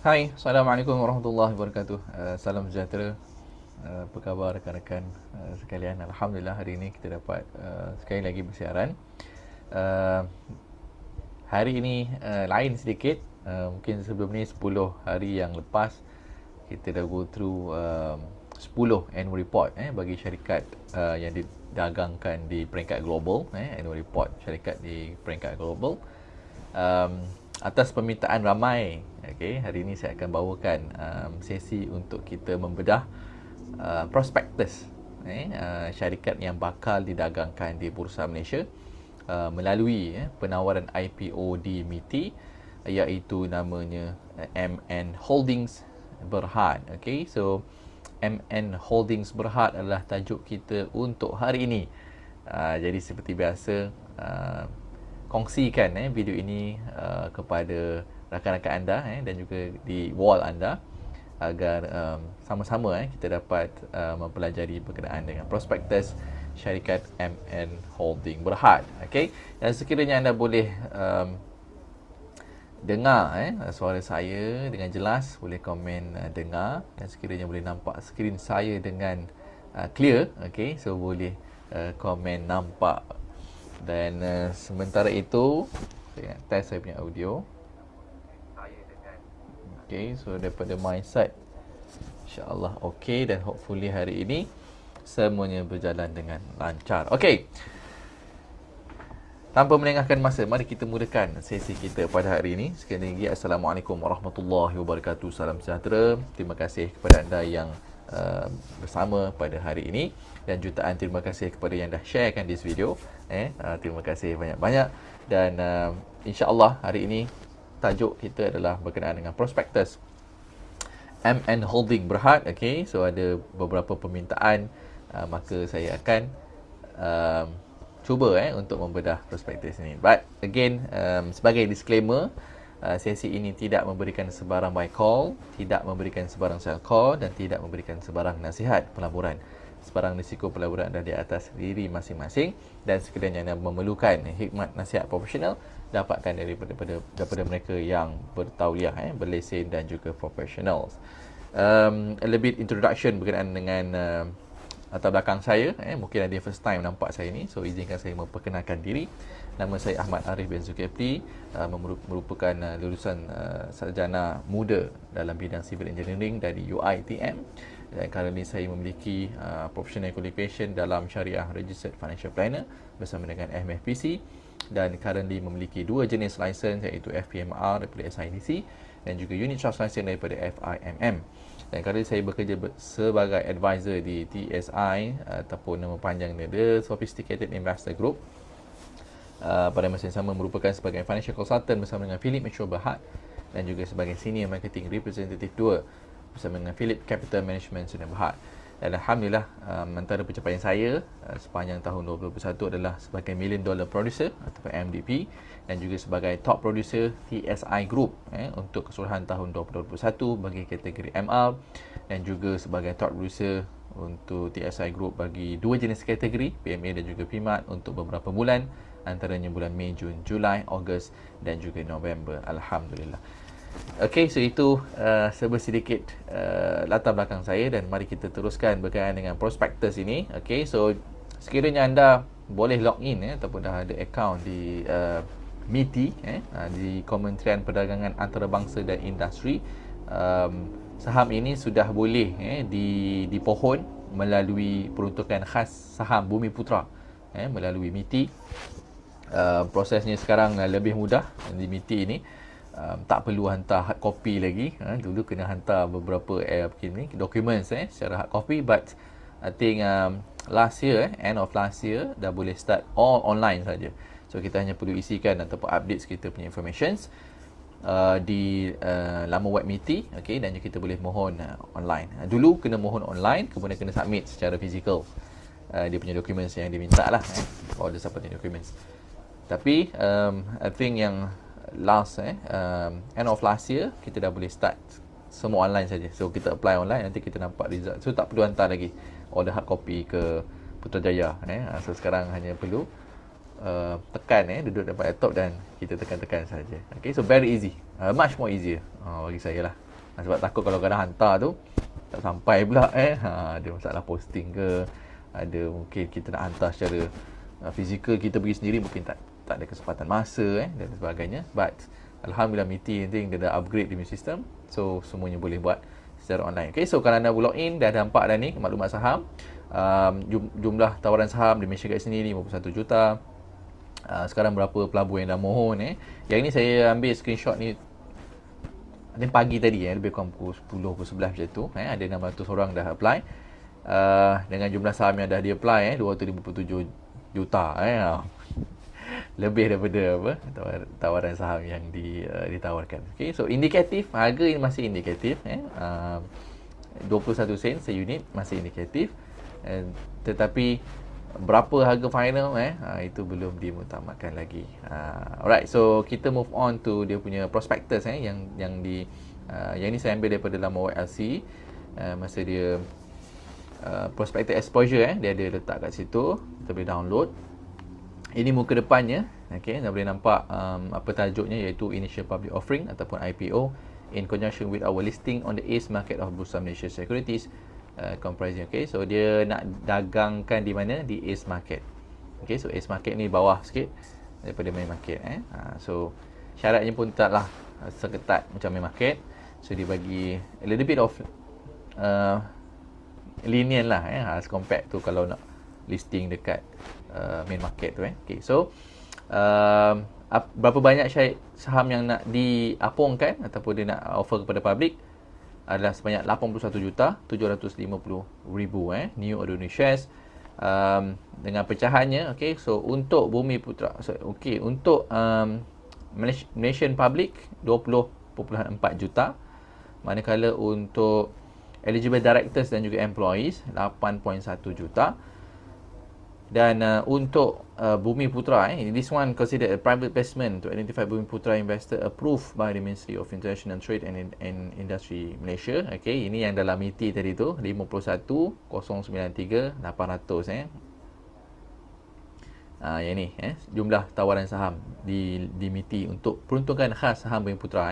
Hai, Assalamualaikum warahmatullahi wabarakatuh. Salam sejahtera. Apa khabar rekan-rekan sekalian? Alhamdulillah hari ini kita dapat sekali lagi bersiaran. Uh, Hari ini lain sedikit. Mungkin sebelum ni 10 hari yang lepas kita dah go through 10 annual report bagi syarikat yang didagangkan di peringkat global, annual report syarikat di peringkat global. Atas permintaan ramai, hari ini saya akan bawakan sesi untuk kita membedah prospektus syarikat yang bakal didagangkan di Bursa Malaysia melalui penawaran IPO di MITI, iaitu namanya MN Holdings Berhad. So MN Holdings Berhad adalah tajuk kita untuk hari ini. Jadi seperti biasa, kongsikan video ini kepada rakan-rakan anda dan juga di wall anda agar sama-sama kita dapat mempelajari berkenaan dengan prospektus syarikat MN Holding Berhad. Dan sekiranya anda boleh dengar suara saya dengan jelas, boleh komen dengar, dan sekiranya boleh nampak skrin saya dengan clear, so boleh komen nampak. Dan sementara itu saya nak test saya punya audio. So daripada my side InsyaAllah dan hopefully hari ini semuanya berjalan dengan lancar. Tanpa melengahkan masa, mari kita mulakan sesi kita pada hari ini. Sekali lagi, Assalamualaikum warahmatullahi wabarakatuh. Salam sejahtera. Terima kasih kepada anda yang bersama pada hari ini, dan jutaan terima kasih kepada yang dah sharekan this video. Terima kasih banyak-banyak. Dan insya-Allah hari ini tajuk kita adalah berkenaan dengan prospektus MN Holding Berhad. So ada beberapa permintaan, maka saya akan cuba untuk membedah prospektus ini. But again, sebagai disclaimer, sesi ini tidak memberikan sebarang buy call, tidak memberikan sebarang sell call, dan tidak memberikan sebarang nasihat pelaburan. Sebarang risiko pelaburan adalah di atas diri masing-masing, dan sekiranya anda memerlukan hikmat nasihat profesional, dapatkan daripada mereka yang bertauliah, berlesen dan juga professionals. A little bit introduction berkenaan dengan latar belakang saya. Mungkin ada yang first time nampak saya ni, so izinkan saya memperkenalkan diri. Nama saya Ahmad Arif bin Zulkifli, merupakan lulusan sarjana muda dalam bidang civil engineering dari UiTM, dan currently saya memiliki professional qualification dalam Syariah Registered Financial Planner bersama dengan MFPC, dan currently memiliki dua jenis license, iaitu FPMR daripada SIDC dan juga Unit Trust License daripada FIMM. Dan kali saya bekerja sebagai advisor di TSI, ataupun nama panjangnya The Sophisticated Investor Group. Pada masa yang sama merupakan sebagai financial consultant bersama dengan Philip Mitchell Berhad, dan juga sebagai senior marketing representative 2 bersama dengan Philip Capital Management Sudan Berhad. Dan Alhamdulillah, antara pencapaian saya sepanjang tahun 2021 adalah sebagai $1 million producer ataupun MDP, dan juga sebagai top producer TSI Group untuk keseluruhan tahun 2021 bagi kategori MR, dan juga sebagai top producer untuk TSI Group bagi dua jenis kategori, PMA dan juga PMAT, untuk beberapa bulan, antaranya bulan Mei, Jun, Julai, Ogos dan juga November. Alhamdulillah. So itu sedikit latar belakang saya, dan mari kita teruskan berkaitan dengan prospektus ini. So sekiranya anda boleh login ataupun dah ada account di MITI, di Kementerian Perdagangan Antarabangsa dan Industri, saham ini sudah boleh dipohon melalui peruntukan khas saham Bumiputra melalui MITI. Prosesnya sekarang lebih mudah di MITI ini. Tak perlu hantar hard copy lagi. Dulu kena hantar beberapa documents secara hard copy, but I think last year, end of last year, dah boleh start all online saja. So kita hanya perlu isikan ataupun update kita punya informations di laman web MITI, dan juga kita boleh mohon online. Dulu kena mohon online, kemudian kena submit secara physical dia punya documents yang diminta lah, all the supporting documents. Tapi I think yang last end of last year, kita dah boleh start semua online saja. So kita apply online, nanti kita nampak result. So tak perlu hantar lagi order hard copy ke Putrajaya. So sekarang hanya perlu tekan, duduk depan laptop dan kita tekan-tekan saja. So very easy, much more easier bagi saya lah. Sebab takut kalau kadang hantar tu tak sampai pula ada masalah posting ke, ada mungkin kita nak hantar secara fizikal, kita pergi sendiri mungkin tak ada kesempatan masa dan sebagainya. But alhamdulillah MITI dia dah upgrade dia punya sistem, so semuanya boleh buat secara online. Okay, so kalau anda log in dah nampak dah ni maklumat saham, jumlah tawaran saham di Malaysia kat sini 51 juta. Sekarang berapa pelabur yang dah mohon Yang ni saya ambil screenshot ni pagi tadi lebih kurang pukul 10 pukul 11 macam tu ada 600 orang dah apply, dengan jumlah saham yang dah di apply 257 juta lebih daripada tawaran saham yang ditawarkan. Okay, so indikatif, harga ini masih indikatif 21 sen seunit, masih indikatif, tetapi berapa harga final itu belum dimuktamadkan lagi. Alright, so kita move on to dia punya prospectus yang ni saya ambil daripada laman YLC, masa dia prospectus exposure dia ada letak kat situ, kita boleh download. Ini muka depannya, okey, anda boleh nampak apa tajuknya, iaitu Initial Public Offering ataupun IPO in conjunction with our listing on the ACE market of Bursa Malaysia Securities. Comprising, okay, so dia nak dagangkan di mana? Di ACE market. Okay, so ACE market ni bawah sikit daripada main market so syaratnya pun taklah seketat macam main market, so dia bagi a little bit of lenient lah as compared to kalau nak listing dekat main market tu okay, so berapa banyak saham yang nak diapungkan ataupun dia nak offer kepada public adalah sebanyak 81,750,000 new ordinary shares, dengan pecahannya. Okay, so untuk Bumi Putra, untuk Malaysian Public 20.4 juta, manakala untuk eligible directors dan juga employees 8.1 juta. Dan untuk Bumi Putra, this one considered a private investment to identify Bumi Putra investor approved by the Ministry of International Trade and Industry Malaysia. Okay, ini yang dalam MITI tadi tu 51,093,800 yang ni jumlah tawaran saham di MITI untuk peruntukan khas saham Bumi Putra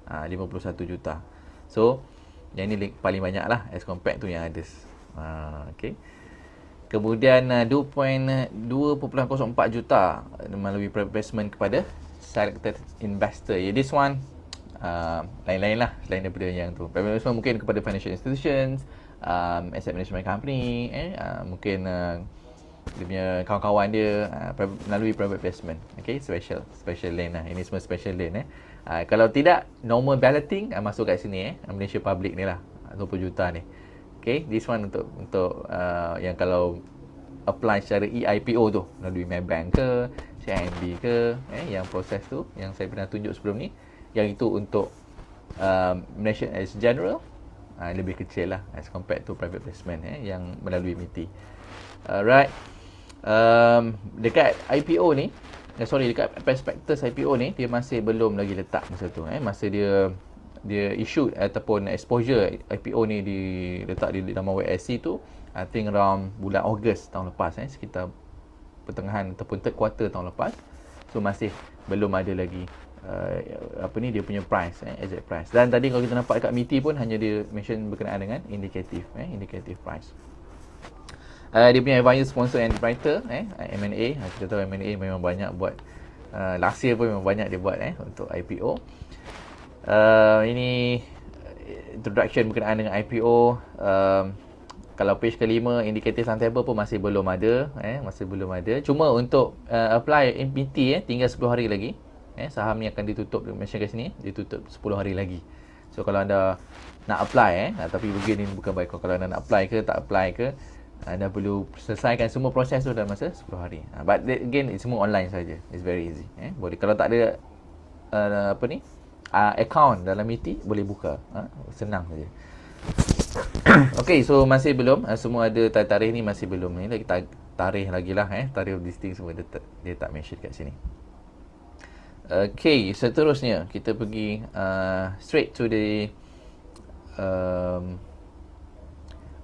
51 juta. So yang ni paling banyak lah as compared to yang others. Okay. Kemudian 2.04 juta melalui private investment kepada selected investor. This one lain-lain lah selain daripada yang tu. Private investment mungkin kepada financial institutions, asset management company, mungkin dia punya kawan-kawan dia melalui private investment. Okay, special lane lah. Ini semua special lane kalau tidak normal balloting masuk kat sini Malaysia Public ni lah 20 juta ni. Okay, this one untuk yang kalau apply secara EIPO tu melalui Maybank ke, CIMB ke, yang proses tu yang saya pernah tunjuk sebelum ni, yang itu untuk Malaysian as general lebih kecil lah as compared to private placement yang melalui MITI. Alright, dekat IPO ni, dekat prospectus IPO ni dia masih belum lagi letak masa tu masa dia issue ataupun exposure IPO ni diletak di dalam YSC tu, I think around bulan Ogos tahun lepas sekitar pertengahan ataupun third quarter tahun lepas. So masih belum ada lagi dia punya price, exact price. Dan tadi kalau kita nampak dekat MITI pun hanya dia mention berkenaan dengan indicative price. Dia punya advisor, sponsor and writer M&A, kita tahu M&A memang banyak buat, last year pun memang banyak dia buat untuk IPO. Ini introduction berkenaan dengan IPO. Kalau page kelima indikatif timetable pun masih belum ada, Cuma untuk apply MPT tinggal 10 hari lagi. Saham ni akan ditutup, mention kat sini ditutup 10 hari lagi. So kalau anda nak apply tapi begini bukan baik, kalau anda nak apply ke tak apply ke, anda perlu selesaikan semua proses tu dalam masa 10 hari. But again, it's semua online saja. It's very easy. Boleh, kalau tak ada account dalam MITI boleh buka, senang saja. Okay, so masih belum, semua ada tarikh ni masih belum ni, kita tarikh lagi lah tarikh listing semua dia tak mention kat sini. Okay, seterusnya kita pergi straight to the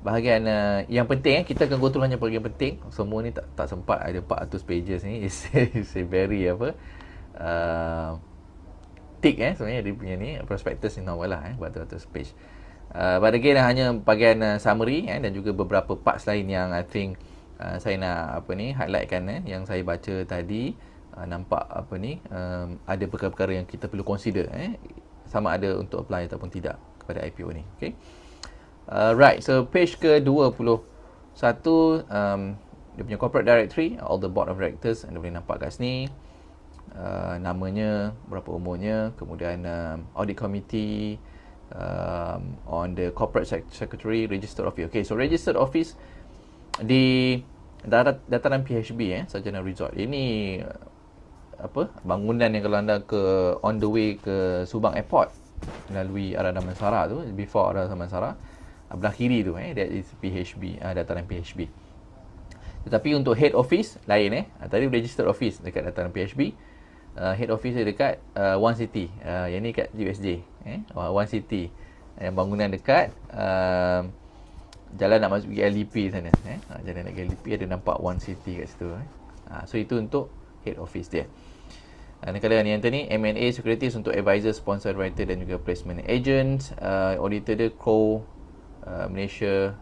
bahagian yang penting. Kita akan go through hanya bahagian penting. Semua ni tak sempat, ada 400 pages ni. It's very tick sebenarnya dia punya ni prospectus ni normal lah beratus-ratus page. But again hanya bahagian summary dan juga beberapa parts lain yang I think saya nak highlightkan yang saya baca tadi. Nampak ada perkara-perkara yang kita perlu consider sama ada untuk apply ataupun tidak kepada IPO ni. Okay. Right, so page ke-21 dia punya corporate directory, all the board of directors, anda boleh nampak kat sini. Namanya, berapa umurnya, kemudian audit committee, on the corporate secretary, registered office. Okay, so registered office di dataran PHB Sarjana Resort. Ini bangunan yang kalau anda on the way ke Subang Airport melalui arah Damansara tu, before arah Damansara, belah kiri tu that is PHB, dataran PHB. Tetapi untuk head office lain tadi registered office dekat dataran PHB, head office dia dekat One City, yang ni kat USJ, One City, bangunan dekat jalan nak masuk LDP sana, jalan nak LDP ada nampak One City kat situ. So itu untuk head office dia. Dan kalau yang ni M&A securities untuk advisor, sponsor, writer dan juga placement agent. Auditor dia Crow Malaysia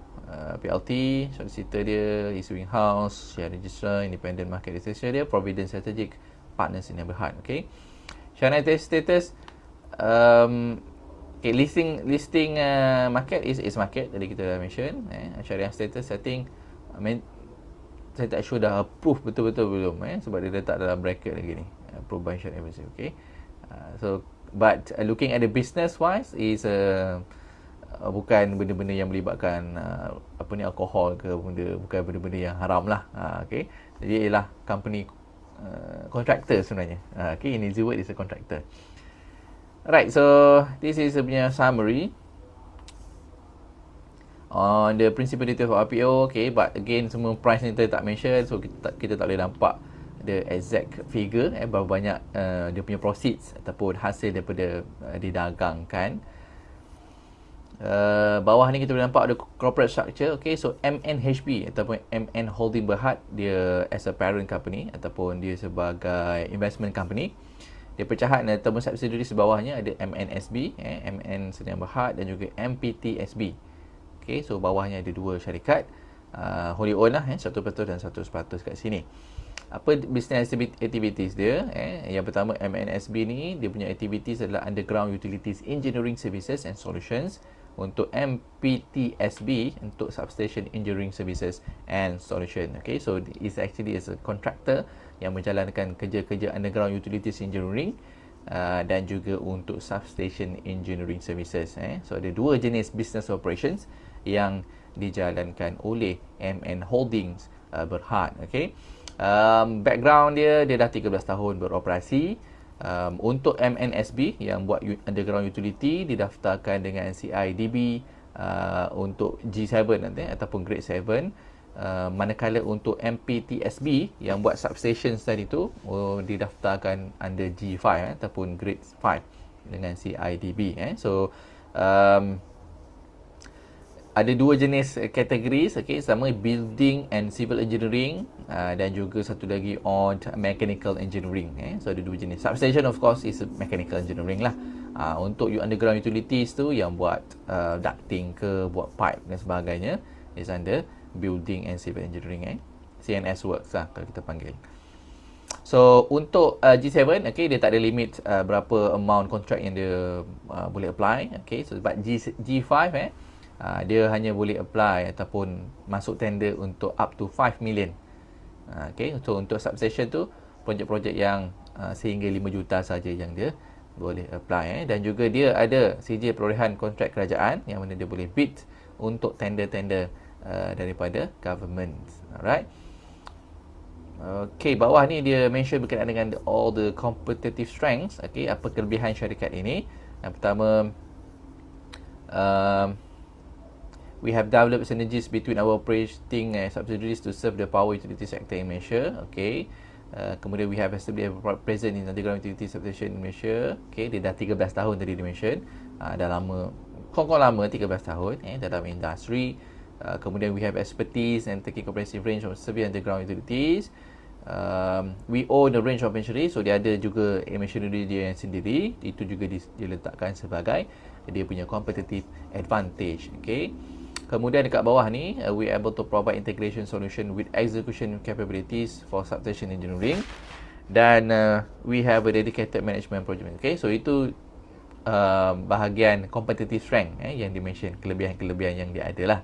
PLT, solicitor dia Issuing House, share registrar, independent market researcher dia Providence Strategic Partners in Berhad. Okay, Syariah status listing market is market, tadi kita dah mention. Syariah status I think saya tak sure dah approve betul-betul belum sebab dia letak dalam bracket lagi ni, approved by Syariah Advisor. Okay, so but looking at the business wise is bukan benda-benda yang melibatkan alkohol ke, bukan benda-benda yang haram lah. Okay, jadi ialah company contractor sebenarnya. Okay, in easy word is a contractor. Right, so this is punya summary on the principal details of IPO. Okay, but again semua price ni tak mention, so kita tak boleh nampak the exact figure berapa banyak dia punya proceeds ataupun hasil daripada didagangkan. Bawah ni kita boleh nampak ada corporate structure. Okay, so MNHB ataupun MN Holding Berhad, dia as a parent company ataupun dia sebagai investment company. Dia pecahan ataupun subsidiary sebawahnya ada MNSB, MN Sdn Berhad dan juga MPTSB. Okay, so bawahnya ada dua syarikat wholly owned lah, 1% dan 100% kat sini. Apa business activities dia? Yang pertama MNSB ni, dia punya activities adalah underground utilities engineering services and solutions. Untuk MPTSB untuk substation engineering services and solution. Okay, so it's actually is a contractor yang menjalankan kerja-kerja underground utilities engineering dan juga untuk substation engineering services. So ada dua jenis business operations yang dijalankan oleh MN Holdings Berhad. Okay, background dia dah 13 tahun beroperasi. Untuk MNSB yang buat underground utility didaftarkan dengan CIDB untuk G7 nanti ataupun Grade 7, manakala untuk MPTSB yang buat substations tadi tu didaftarkan under G5 ataupun Grade 5 dengan CIDB. So ada dua jenis kategori. Okay, sama building and civil engineering dan juga satu lagi on mechanical engineering. So ada dua jenis. Substation of course is mechanical engineering lah. Untuk you underground utilities tu yang buat ducting ke, buat pipe dan sebagainya is under building and civil engineering. CNS works lah kalau kita panggil. So untuk G7, okay, dia tak ada limit berapa amount contract yang dia boleh apply. Okay, so sebab G5 dia hanya boleh apply ataupun masuk tender untuk up to 5 million. Okay, so untuk substation tu projek-projek yang sehingga 5 juta saja yang dia boleh apply. Dan juga dia ada sijil perolehan kontrak kerajaan yang mana dia boleh bid untuk tender-tender daripada government. Alright. Okay, bawah ni dia mention berkenaan dengan all the competitive strengths. Okay, apa kelebihan syarikat ini? Yang pertama, we have developed synergies between our operating subsidiaries to serve the power utility sector in Malaysia. Okay. Kemudian we have established present in underground utility substation in Malaysia. Okay, dia dah 13 tahun tadi dia mention. Dah lama, kong-kong lama 13 tahun dalam industri. Kemudian we have expertise and taking comprehensive range of service underground utilities. We own a range of machinery, so dia ada juga machinery dia yang sendiri. Itu juga dia letakkan sebagai dia punya competitive advantage. Okay. Kemudian dekat bawah ni, we able to provide integration solution with execution capabilities for substation engineering, dan we have a dedicated management project. Okay, so itu bahagian competitive strength yang dimention, kelebihan-kelebihan yang dia ada lah.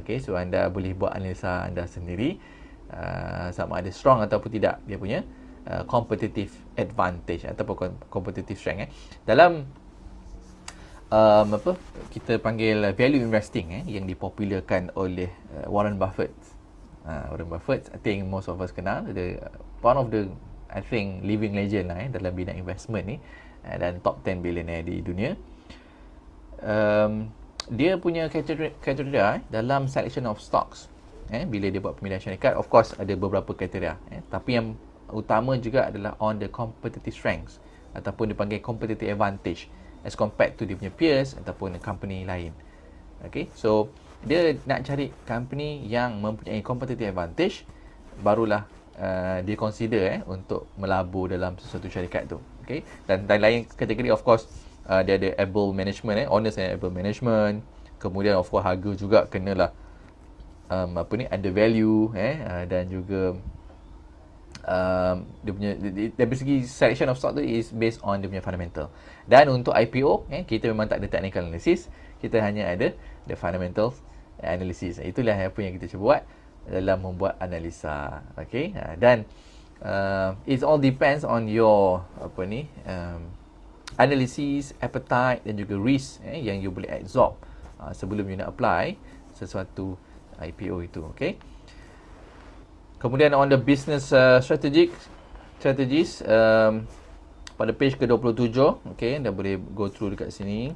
Okay, so anda boleh buat analisa anda sendiri, sama ada strong ataupun tidak dia punya competitive advantage ataupun competitive strength. Dalam kita panggil value investing yang dipopularkan oleh Warren Buffett. Warren Buffett, I think most of us kenal, one of the, I think, living legend lah dalam bidang investment ni, dan top 10 billionaire di dunia. Dia punya kriteria dalam selection of stocks, bila dia buat pemilihan syarikat, of course ada beberapa kriteria, tapi yang utama juga adalah on the competitive strengths ataupun dipanggil competitive advantage as compared to dia punya peers ataupun company lain. Okay, so dia nak cari company yang mempunyai competitive advantage, barulah dia consider untuk melabur dalam sesuatu syarikat tu. Okay, dan lain kategori, of course, dia ada able management, honest and able management. Kemudian of course harga juga kenalah ada value, dan juga dia punya, dari segi selection of stock tu is based on dia punya fundamental. Dan untuk IPO, kita memang tak ada technical analysis, kita hanya ada the fundamental analysis. Itulah apa yang kita cuba buat dalam membuat analisa. Okay, dan it all depends on your analysis, appetite dan juga risk yang you boleh absorb sebelum you nak apply sesuatu IPO itu. Okay, kemudian on the business strategies, pada page ke-27, okay, dah boleh go through dekat sini.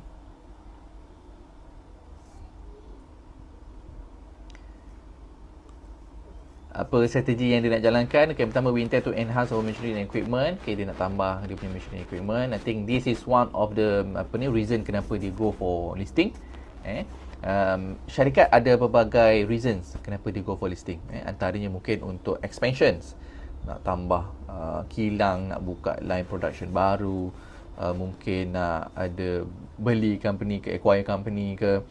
Apa strategi yang dia nak jalankan? Okay, pertama, we intend to enhance our machinery and equipment. Okay, dia nak tambah dia punya machinery and equipment. I think this is one of the reason kenapa dia go for listing. Syarikat ada pelbagai reasons kenapa dia go for listing. Antaranya mungkin untuk expansions, nak tambah kilang, nak buka line production baru, mungkin nak ada beli company ke, acquire company ke.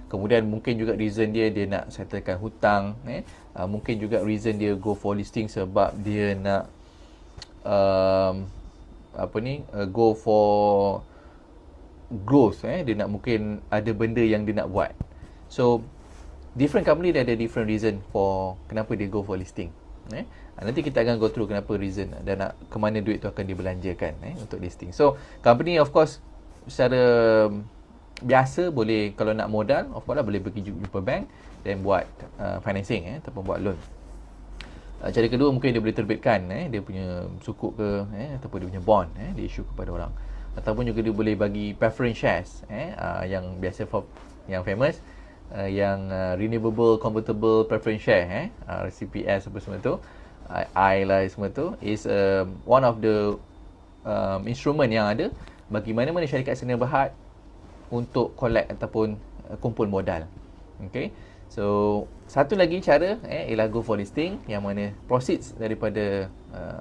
Kemudian mungkin juga reason dia nak settlekan hutang. Mungkin juga reason dia go for listing sebab dia nak go for growth. Dia nak, mungkin ada benda yang dia nak buat. So different company dia ada different reason for kenapa dia go for listing. Nanti kita akan go through kenapa reason dan nak ke mana duit tu akan dibelanjakan untuk listing. So company of course secara biasa boleh, kalau nak modal, of course lah, boleh pergi jumpa bank dan buat financing ataupun buat loan. Cara kedua, mungkin dia boleh terbitkan dia punya sukuk ke, ataupun dia punya bond, dia issue kepada orang. Ataupun juga dia boleh bagi preference shares, yang biasa yang famous, yang renewable convertible preference share, CPS apa semua tu, I lah semua tu, is one of the instrument yang ada bagi mana-mana syarikat seni berhad untuk collect ataupun kumpul modal. Okay, so satu lagi cara ialah go for listing, yang mana proceeds daripada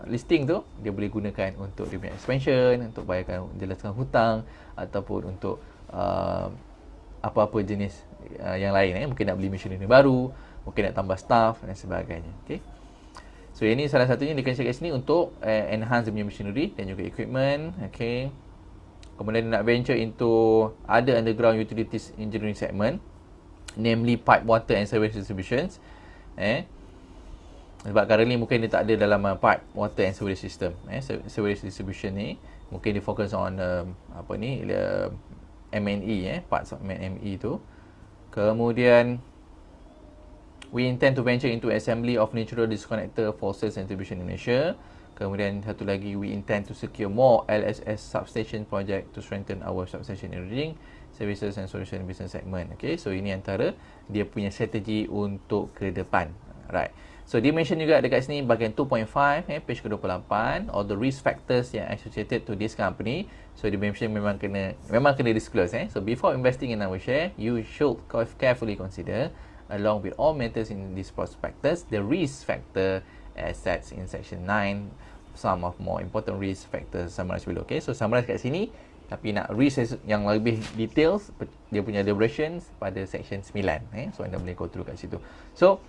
listing tu dia boleh gunakan untuk dia punya expansion, untuk bayarkan, jelaskan hutang, ataupun untuk apa-apa jenis yang lain. Mungkin nak beli machinery baru, mungkin nak tambah staff dan sebagainya. Okay, so ini salah satunya dia akan cakap sini untuk enhance dia punya machinery dan juga equipment. Okay, kemudian dia nak venture into other underground utilities engineering segment, namely pipe, water and sewage distributions. Sebab currently mungkin dia tak ada dalam pipe, water and sewage system. Sewage distribution ni mungkin dia focus on M&E, parts of M&E tu. Kemudian we intend to venture into assembly of natural disconnector for sales and distribution in Malaysia. Kemudian satu lagi, we intend to secure more LSS substation project to strengthen our substation engineering services and solution business segment. Okay, so ini antara dia punya strategi untuk ke depan. Right. So dia mention juga dekat sini bahagian 2.5, page ke-28, all the risk factors yang associated to this company. So dia mention memang kena disclose. So before investing in our share, you should carefully consider, along with all matters in this prospectus, the risk factor assets in section 9, some of more important risk factors summarized below. Okay, so summarize kat sini, tapi nak risk yang lebih details, dia punya deliberations pada section 9. So anda boleh go through kat situ. So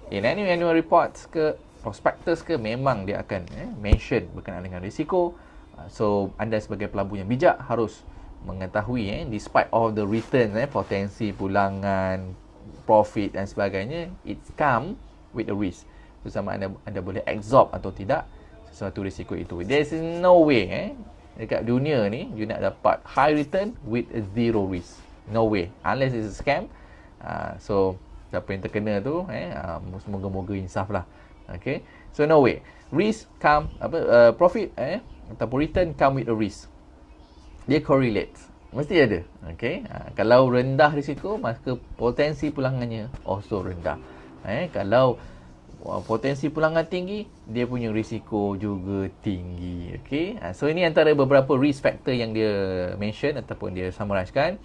in any annual reports ke prospectus ke, memang dia akan mention berkenaan dengan risiko. So anda sebagai pelabur yang bijak harus mengetahui despite all the returns, potensi pulangan, profit dan sebagainya, it come with a risk. So sama anda boleh absorb atau tidak sesuatu risiko itu. There's no way dekat dunia ni you nak dapat high return with a zero risk. No way, unless it's a scam. So siapa yang terkena tu semoga-moga insaf lah. Okay, so no way. Risk come profit ataupun return come with a risk. Dia correlate, mesti ada. Okay, kalau rendah risiko, maka potensi pulangannya also rendah. Kalau potensi pulangan tinggi, dia punya risiko juga tinggi. Okay, so ini antara beberapa risk factor yang dia mention ataupun dia summarizekan.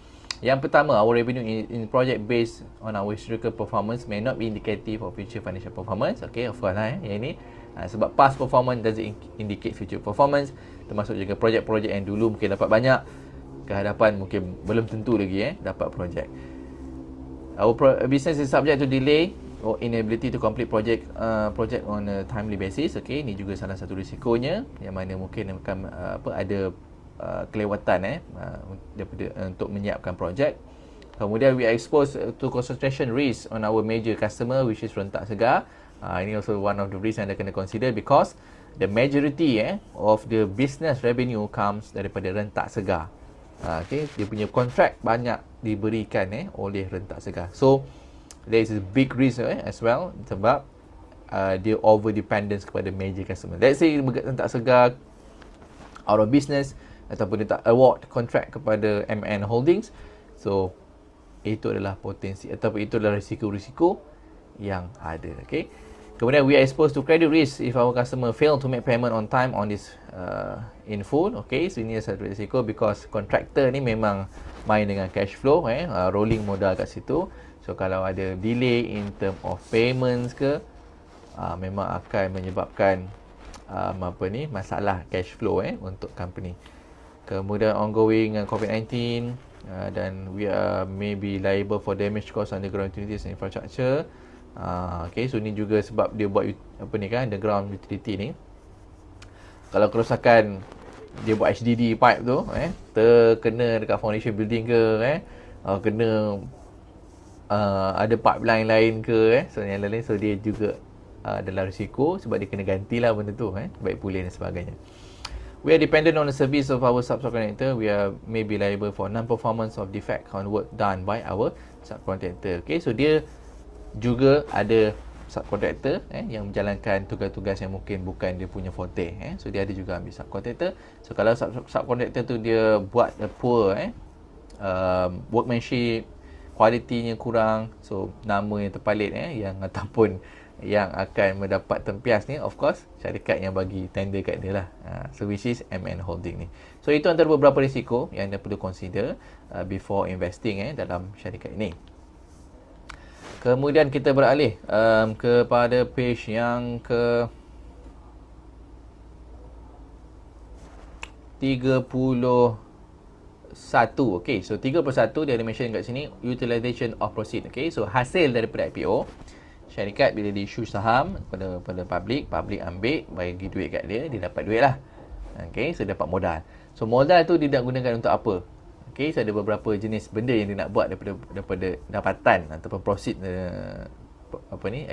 Yang pertama, our revenue in project based on our historical performance may not be indicative of future financial performance. Okay, of course lah yang ini. Sebab past performance doesn't indicate future performance. Termasuk juga projek-projek yang dulu mungkin dapat banyak, ke hadapan mungkin belum tentu lagi dapat projek. Our business is subject to delay or inability to complete project on a timely basis. Okay, ini juga salah satu risikonya, yang mana mungkin akan ada kelewatan daripada untuk menyiapkan projek. Kemudian we are exposed to concentration risk on our major customer, which is rentak segar. Ini also one of the risks yang anda kena consider, because the majority of the business revenue comes daripada rentak segar. Okay, dia punya kontrak banyak diberikan oleh rentak segar. So there is a big risk as well, sebab dia over dependence kepada major customer. Let's say rentak segar out of business, ataupun dia tak award kontrak kepada MN Holdings. So itu adalah potensi ataupun itu adalah risiko-risiko yang ada. Okay, kemudian we are exposed to credit risk if our customer fail to make payment on time on this in full. Okay, so ini satu risiko, because contractor ni memang main dengan cash flow, rolling modal kat situ. So kalau ada delay in term of payments ke, memang akan menyebabkan masalah cash flow untuk company. Kemudian ongoing COVID-19, dan we are maybe liable for damage caused underground utilities and infrastructure. Okay, so ni juga sebab dia buat underground utility ni. Kalau kerosakan dia buat HDD pipe tu, terkena dekat foundation building ke, kena ada pipeline lain ke, so yang lain, so dia juga adalah risiko, sebab dia kena gantilah benda tu, baik pulih dan sebagainya. We are dependent on the service of our subcontractor. We are maybe liable for non-performance of defect on work done by our subcontractor. Okay, so dia juga ada subcontractor yang menjalankan tugas-tugas yang mungkin bukan dia punya forte. So dia ada juga ambil subcontractor. So kalau subcontractor tu dia buat poor workmanship, kualitinya kurang, so nama yang terpalit yang ataupun yang akan mendapat tempias ni, of course syarikat yang bagi tender kat dia lah. So which is MN Holding ni. So itu antara beberapa risiko yang anda perlu consider before investing dalam syarikat ini. Kemudian kita beralih kepada page yang ke 31. Okay, so 31 dia ada mention kat sini, utilization of proceed. Okay, so hasil daripada IPO, syarikat bila di issue saham pada public ambil, bagi duit kat dia, dia dapat duit lah. Okay, so dapat modal. So modal tu dia nak gunakan untuk apa? Okay, so ada beberapa jenis benda yang dia nak buat daripada dapatan ataupun proceed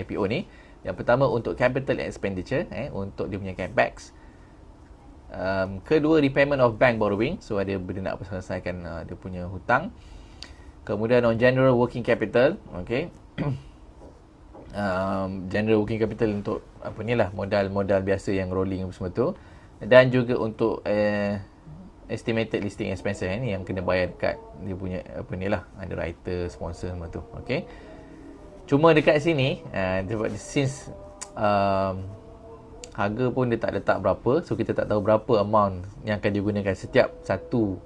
IPO ni. Yang pertama untuk capital expenditure, untuk dia punya capex. Kedua, repayment of bank borrowing, so ada benda nak selesaikan dia punya hutang. Kemudian on general working capital, okay. General working capital untuk modal biasa yang rolling semua tu. Dan juga untuk estimated listing expenses ni yang kena bayar dekat dia punya underwriter, sponsor semua tu. Okay, cuma dekat sini since harga pun dia tak letak berapa, so kita tak tahu berapa amount yang akan digunakan setiap satu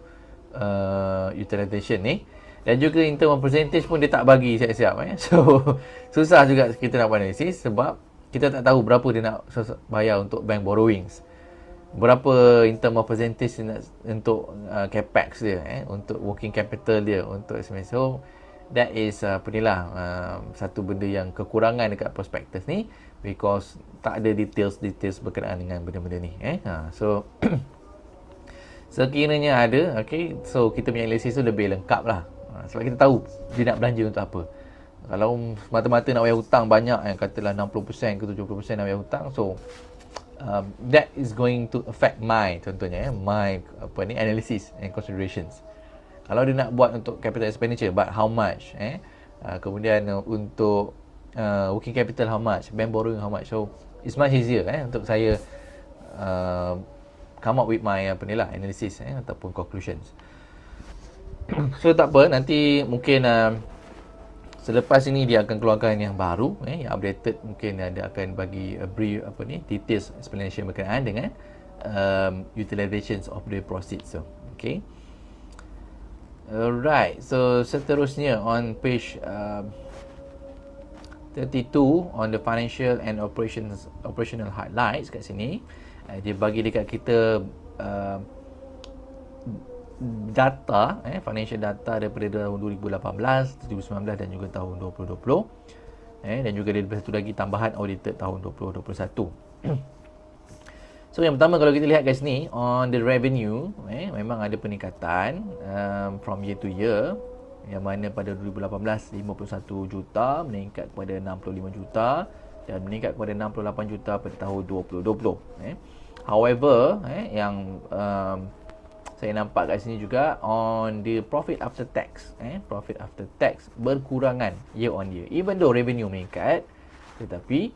utilization ni. Dan juga in term of percentage pun dia tak bagi siap-siap. So susah juga kita nak analisis, sebab kita tak tahu berapa dia nak bayar untuk bank borrowings, berapa in term of percentage untuk capex dia, untuk working capital dia, untuk SMS. So that is satu benda yang kekurangan dekat prospectus ni, because tak ada details berkenaan dengan benda-benda ni. So sekiranya ada, okay, so kita punya analisis tu lebih lengkap lah, sebab kita tahu dia nak belanja untuk apa. Kalau mata-mata nak bayar hutang banyak, katalah 60% ke 70% nak bayar hutang, so that is going to affect my analysis and considerations. Kalau dia nak buat untuk capital expenditure, but how much, kemudian untuk working capital how much, bank borrowing how much, so it's much easier untuk saya come up with my analysis ataupun conclusions. So tak apa, nanti mungkin selepas ini dia akan keluarkan yang baru, yang updated. Mungkin dia akan bagi a brief details explanation berkenaan dengan utilizations of the proceeds. So, okay. Alright, so seterusnya on page 32 on the financial and operational highlights kat sini, dia bagi dekat kita data, financial data daripada tahun 2018, 2019 dan juga tahun 2020. Dan juga ada satu lagi tambahan audited tahun 2021. So yang pertama, kalau kita lihat kat sini on the revenue, memang ada peningkatan from year to year, yang mana pada 2018 51 juta meningkat kepada 65 juta dan meningkat kepada 68 juta pada tahun 2020. However, yang saya nampak kat sini juga on the profit after tax, profit after tax berkurangan year on year. Even though revenue meningkat, tetapi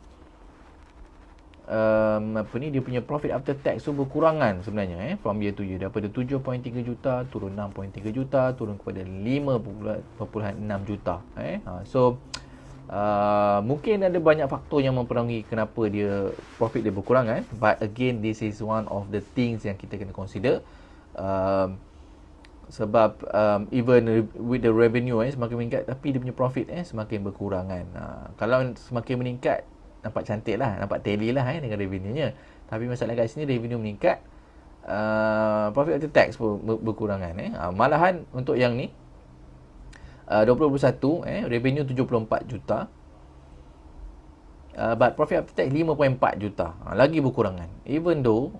dia punya profit after tax tu berkurangan sebenarnya, from year to year, daripada 7.3 juta turun 6.3 juta, turun kepada 5.6 juta. So mungkin ada banyak faktor yang mempengaruhi kenapa dia profit dia berkurangan, but again, this is one of the things yang kita kena consider. Sebab even with the revenue semakin meningkat, tapi dia punya profit semakin berkurangan. Kalau semakin meningkat, nampak cantik lah, nampak tally lah dengan revenue-nya. Tapi masalah kat sini, revenue meningkat, profit after tax berkurangan. Malahan untuk yang ni 2021 revenue 74 juta, but profit after tax 5.4 juta, lagi berkurangan. Even though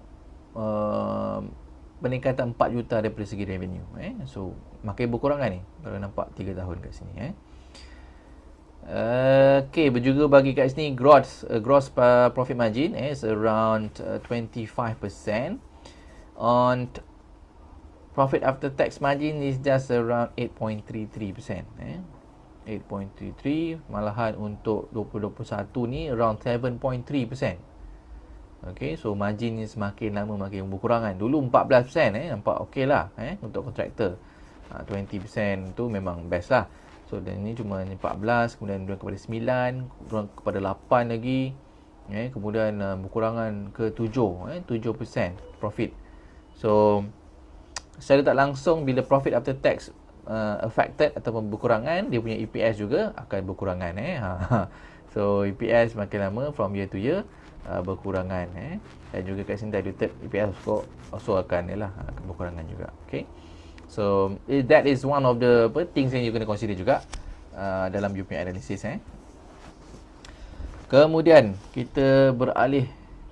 peningkatan 4 juta daripada segi revenue, so makin berkurangan ni kalau nampak 3 tahun kat sini. Okay, juga bagi kat sini gross profit margin is around 25%. On profit after tax margin is just around 8.33%. 8.33, malahan untuk 2021 ni around 7.3%. Okay, so margin ni semakin lama makin berkurangan. Dulu 14%, nampak okey lah untuk kontraktor. 20% tu memang best lah. So dan ni cuma 14, kemudian turun kepada 9, turun kepada 8 lagi, kemudian berkurangan ke 7% profit. So secara tak langsung, bila profit after tax affected ataupun berkurangan, dia punya EPS juga akan berkurangan. So EPS makin lama from year to year berkurangan. Dan juga kat sini diluted EPS also akan berkurangan juga. Okay, so that is one of the things yang you kena consider juga dalam you punya analysis. Kemudian kita beralih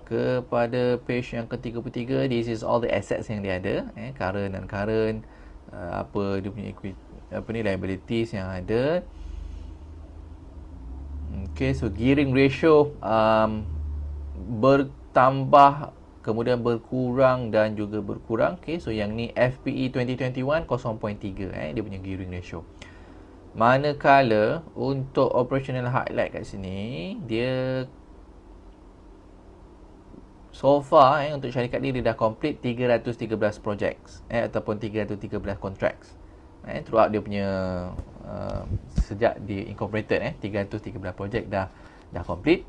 kepada page yang ke-33. This is all the assets yang dia ada, current dan current, apa dia punya equity, liabilities yang ada. Okay, so gearing ratio bertambah, kemudian berkurang dan juga berkurang. Okay, so yang ni FPE 2021 0.3 dia punya gearing ratio. Manakala untuk operational highlight kat sini, dia so far untuk syarikat ni dia dah complete 313 projects ataupun 313 contracts throughout dia punya sejak di incorporated 313 project dah complete.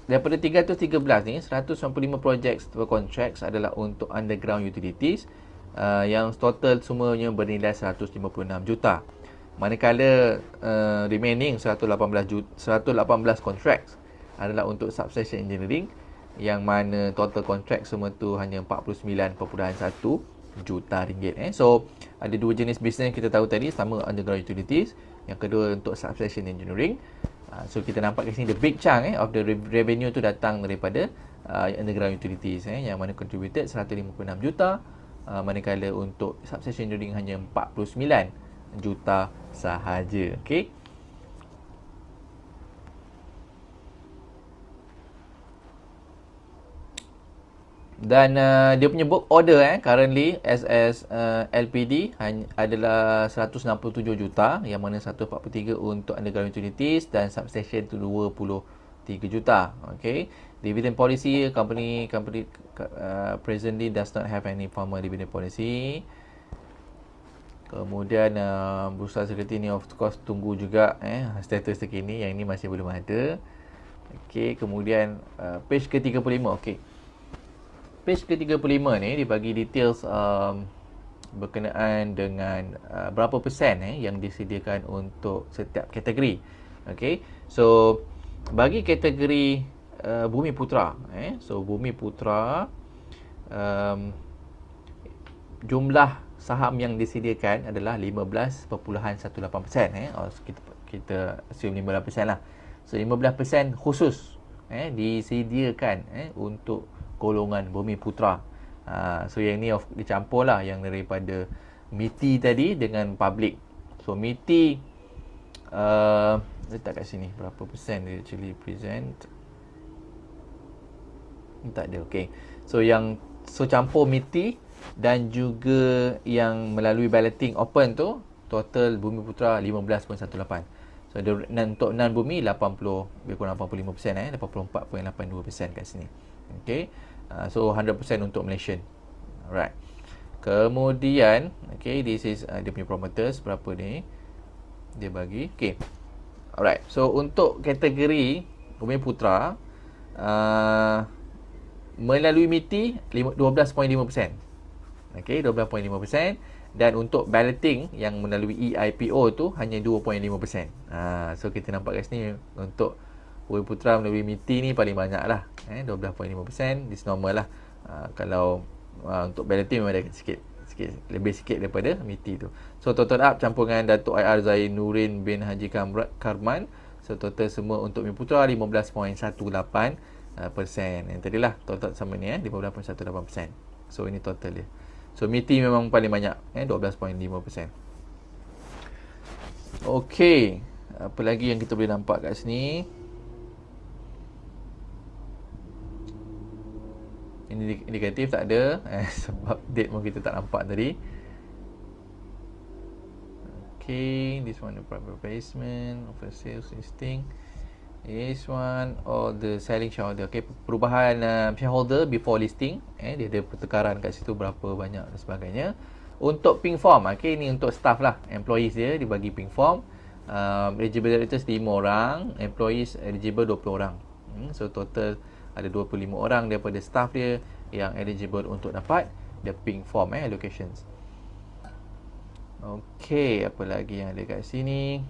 Daripada 313 ni, 195 projects atau contracts adalah untuk underground utilities, yang total semuanya bernilai 156 juta. Manakala remaining 118 contracts adalah untuk substation engineering, yang mana total contract semua tu hanya 49.1 juta ringgit. So ada dua jenis bisnes kita tahu tadi. Pertama underground utilities, yang kedua untuk substation engineering. So kita nampak kat sini the big chunk of the revenue tu datang daripada underground utilities, yang mana contributed 156 juta, manakala untuk substation engineering hanya 49 juta sahaja. Okay. Dan dia punya book order currently SS LPD adalah 167 juta, yang mana 143 untuk underground utilities dan substation tu 23 juta. Okay. Dividend policy, company presently does not have any formal dividend policy. Kemudian bursa security ni of course tunggu juga status terkini, yang ini masih belum ada. Okay. Kemudian page ke-35. Okay. Page ke-35 ni dibagi details berkenaan dengan berapa persen yang disediakan untuk setiap kategori. Okay. So bagi kategori Bumi Putra, so Bumi Putra, jumlah saham yang disediakan adalah 15.18%. Kita assume 15% lah. So 15% khusus disediakan untuk golongan Bumi Putra. So yang ni dicampur lah yang daripada MITI tadi dengan public. So MITI letak kat sini berapa persen dia actually present. Tak ada. Okay. So campur MITI dan juga yang melalui balloting open tu, total Bumi Putra 15.18. So untuk non bumi 85%, 84.82% kat sini. Okay. So 100% untuk Malaysian. Alright. Kemudian, okay, this is dia punya promoters berapa ni dia bagi. Okay. Alright. So untuk kategori Bumi Putra melalui MITI 12.5%. Okay, 12.5%. Dan untuk balloting yang melalui EIPO tu hanya 2.5%. So kita nampak kat sini untuk Bumi Putra melalui MITI ni paling banyak lah, 12.5%. This normal lah. Kalau untuk balloting memang ada lebih sikit daripada MITI tu. So total up campuran Datuk IR Zain Nurin bin Haji Karman. So total semua untuk Bumi Putra 15.18%. Yang tadilah total sama ni 15.18%. So ini total dia. So MITI memang paling banyak 12.5%. Okey, apa lagi yang kita boleh nampak kat sini? Ini indikatif tak ada sebab date pun kita tak nampak tadi. Okay, this one the private placement, offer sales listing. This one all the selling shareholder. Okay, perubahan shareholder before listing. Dia ada pertukaran kat situ berapa banyak dan sebagainya. Untuk pink form, okay, ni untuk staff lah, employees dia dibagi pink form. Eligible directors 5 orang, employees eligible 20 orang. So total ada 25 orang daripada staff dia yang eligible untuk dapat the pink form allocations. Okey, apa lagi yang ada kat sini?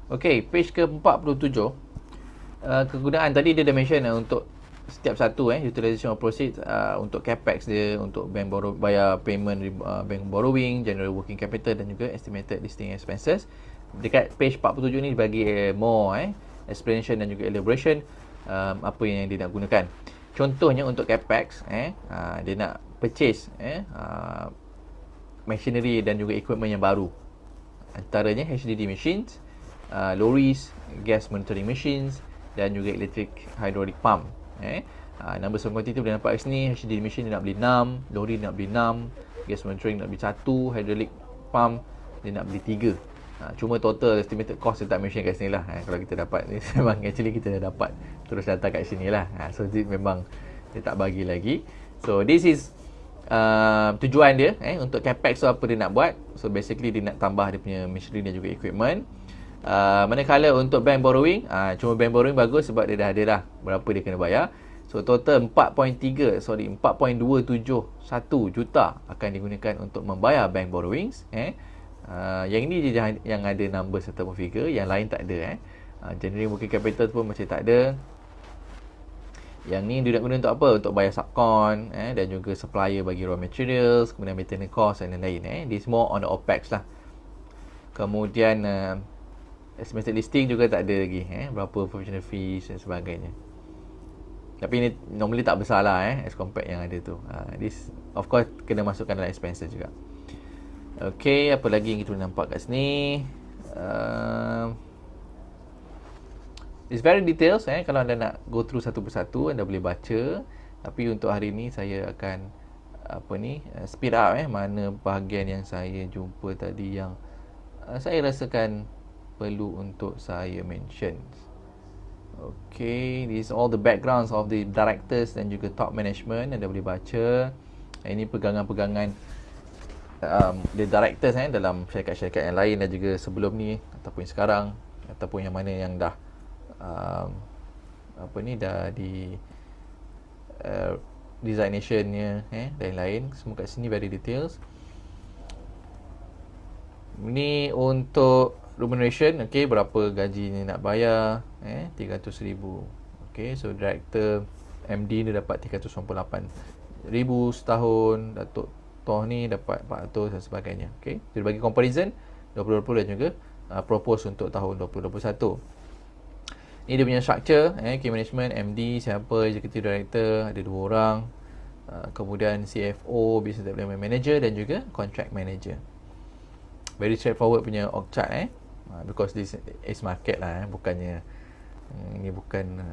Okey, page ke-47. Kegunaan tadi dia dah mention untuk setiap satu utilization of proceeds, untuk capex dia, untuk bank bayar payment bank borrowing, general working capital dan juga estimated listing expenses. Dekat page 47 ni dibagi more explanation dan juga elaboration apa yang dia nak gunakan. Contohnya untuk capex, dia nak purchase machinery dan juga equipment yang baru. Antaranya HDD machines, lorries, gas monitoring machines dan juga electric hydraulic pump. Number of quantity tu boleh nampak kat sini. HDD machine dia nak beli 6, lorry dia nak beli 6, gas monitoring nak beli 1, hydraulic pump dia nak beli 3. Cuma total estimated cost dia tak mention kat sini lah. Kalau kita dapat ni memang actually kita dah dapat terus datang kat sini lah. So memang dia tak bagi lagi. So this is tujuan dia untuk capex tu apa dia nak buat. So basically dia nak tambah dia punya machinery dan juga equipment. Manakala untuk bank borrowing, cuma bank borrowing bagus sebab dia dah ada dah berapa dia kena bayar. So total 4.271 juta akan digunakan untuk membayar bank borrowings. Yang ini je yang ada number ataupun figure, yang lain tak ada. Generating working capital pun macam tak ada. Yang ni dia nak guna untuk apa? Untuk bayar subcon dan juga supplier bagi raw materials, kemudian maintenance cost dan lain-lain. This more on the OPEX lah. Kemudian estimated listing juga tak ada lagi, berapa professional fees dan sebagainya. Tapi ini normally tak besar lah as compared yang ada tu. This of course kena masukkan dalam expenses juga. Okay, apa lagi yang kita boleh nampak kat sini? It's very details. Kalau anda nak go through satu persatu, anda boleh baca. Tapi untuk hari ni saya akan speed up mana bahagian yang saya jumpa tadi yang saya rasakan perlu untuk saya mention. Okay, this is all the backgrounds of the directors dan juga top management. Anda boleh baca. Ini pegangan-pegangan the directors dalam syarikat-syarikat yang lain dan juga sebelum ni ataupun sekarang ataupun yang mana yang dah dah di designationnya dan lain, semua kat sini very details. Ni untuk remuneration, berapa gaji ni nak bayar, 300,000. So director MD ni dapat 398,000 setahun, Datuk Toh ni dapat 400 dan sebagainya. Jadi bagi comparison 2020 dan juga propose untuk tahun 2021. Ni dia punya structure, key management, MD, siapa, executive director, ada 2 orang. Kemudian CFO, business development manager dan juga contract manager. Very straightforward punya org chart because this is market lah, bukannya ini bukan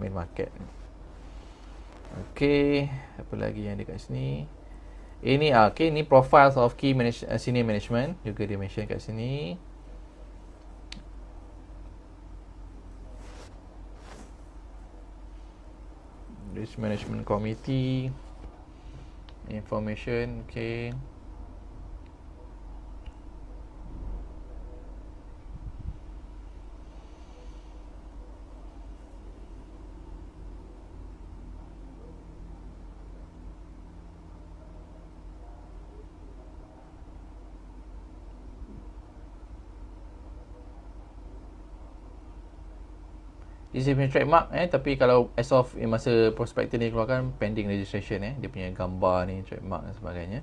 main market. Apa lagi yang dekat sini? Ini ni profiles of key senior management juga dia mention kat sini. Risk management committee information. This is trademark tapi kalau as of masa prospektus ni keluarkan pending registration dia punya gambar ni trademark dan sebagainya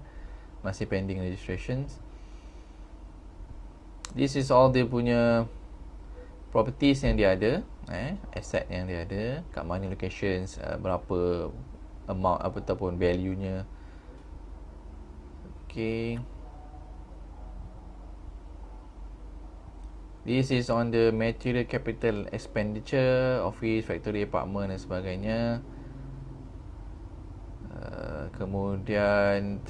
masih pending registrations. This is all dia punya properties yang dia ada, asset yang dia ada, kat mana locations, berapa amount ataupun value nya. This is on the material capital expenditure, office, factory, apartment dan sebagainya. Kemudian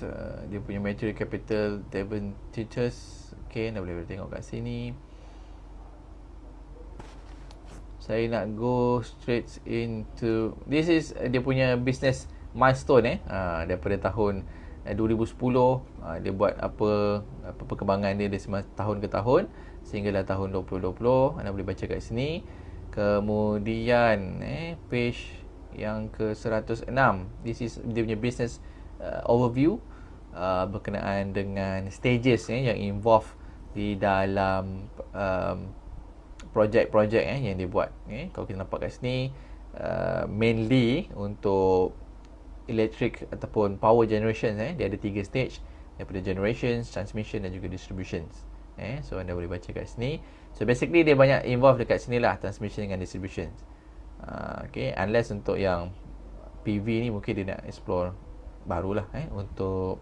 dia punya material capital advantages. Anda boleh tengok kat sini. Saya nak go straight into this is dia punya business milestone daripada tahun 2010 dia buat apa perkembangan dia dari tahun ke tahun sehinggalah tahun 2020. Anda boleh baca kat sini. Kemudian page yang ke 106, this is dia punya business overview berkenaan dengan stages yang involve di dalam projek-projek yang dia buat. Kalau kita nampak kat sini, mainly untuk electric ataupun power generation, dia ada 3 stage, daripada generations, transmission dan juga distributions. So anda boleh baca kat sini. So basically dia banyak involve dekat sini lah, transmission dengan distribution. Unless untuk yang PV ni mungkin dia nak explore barulah untuk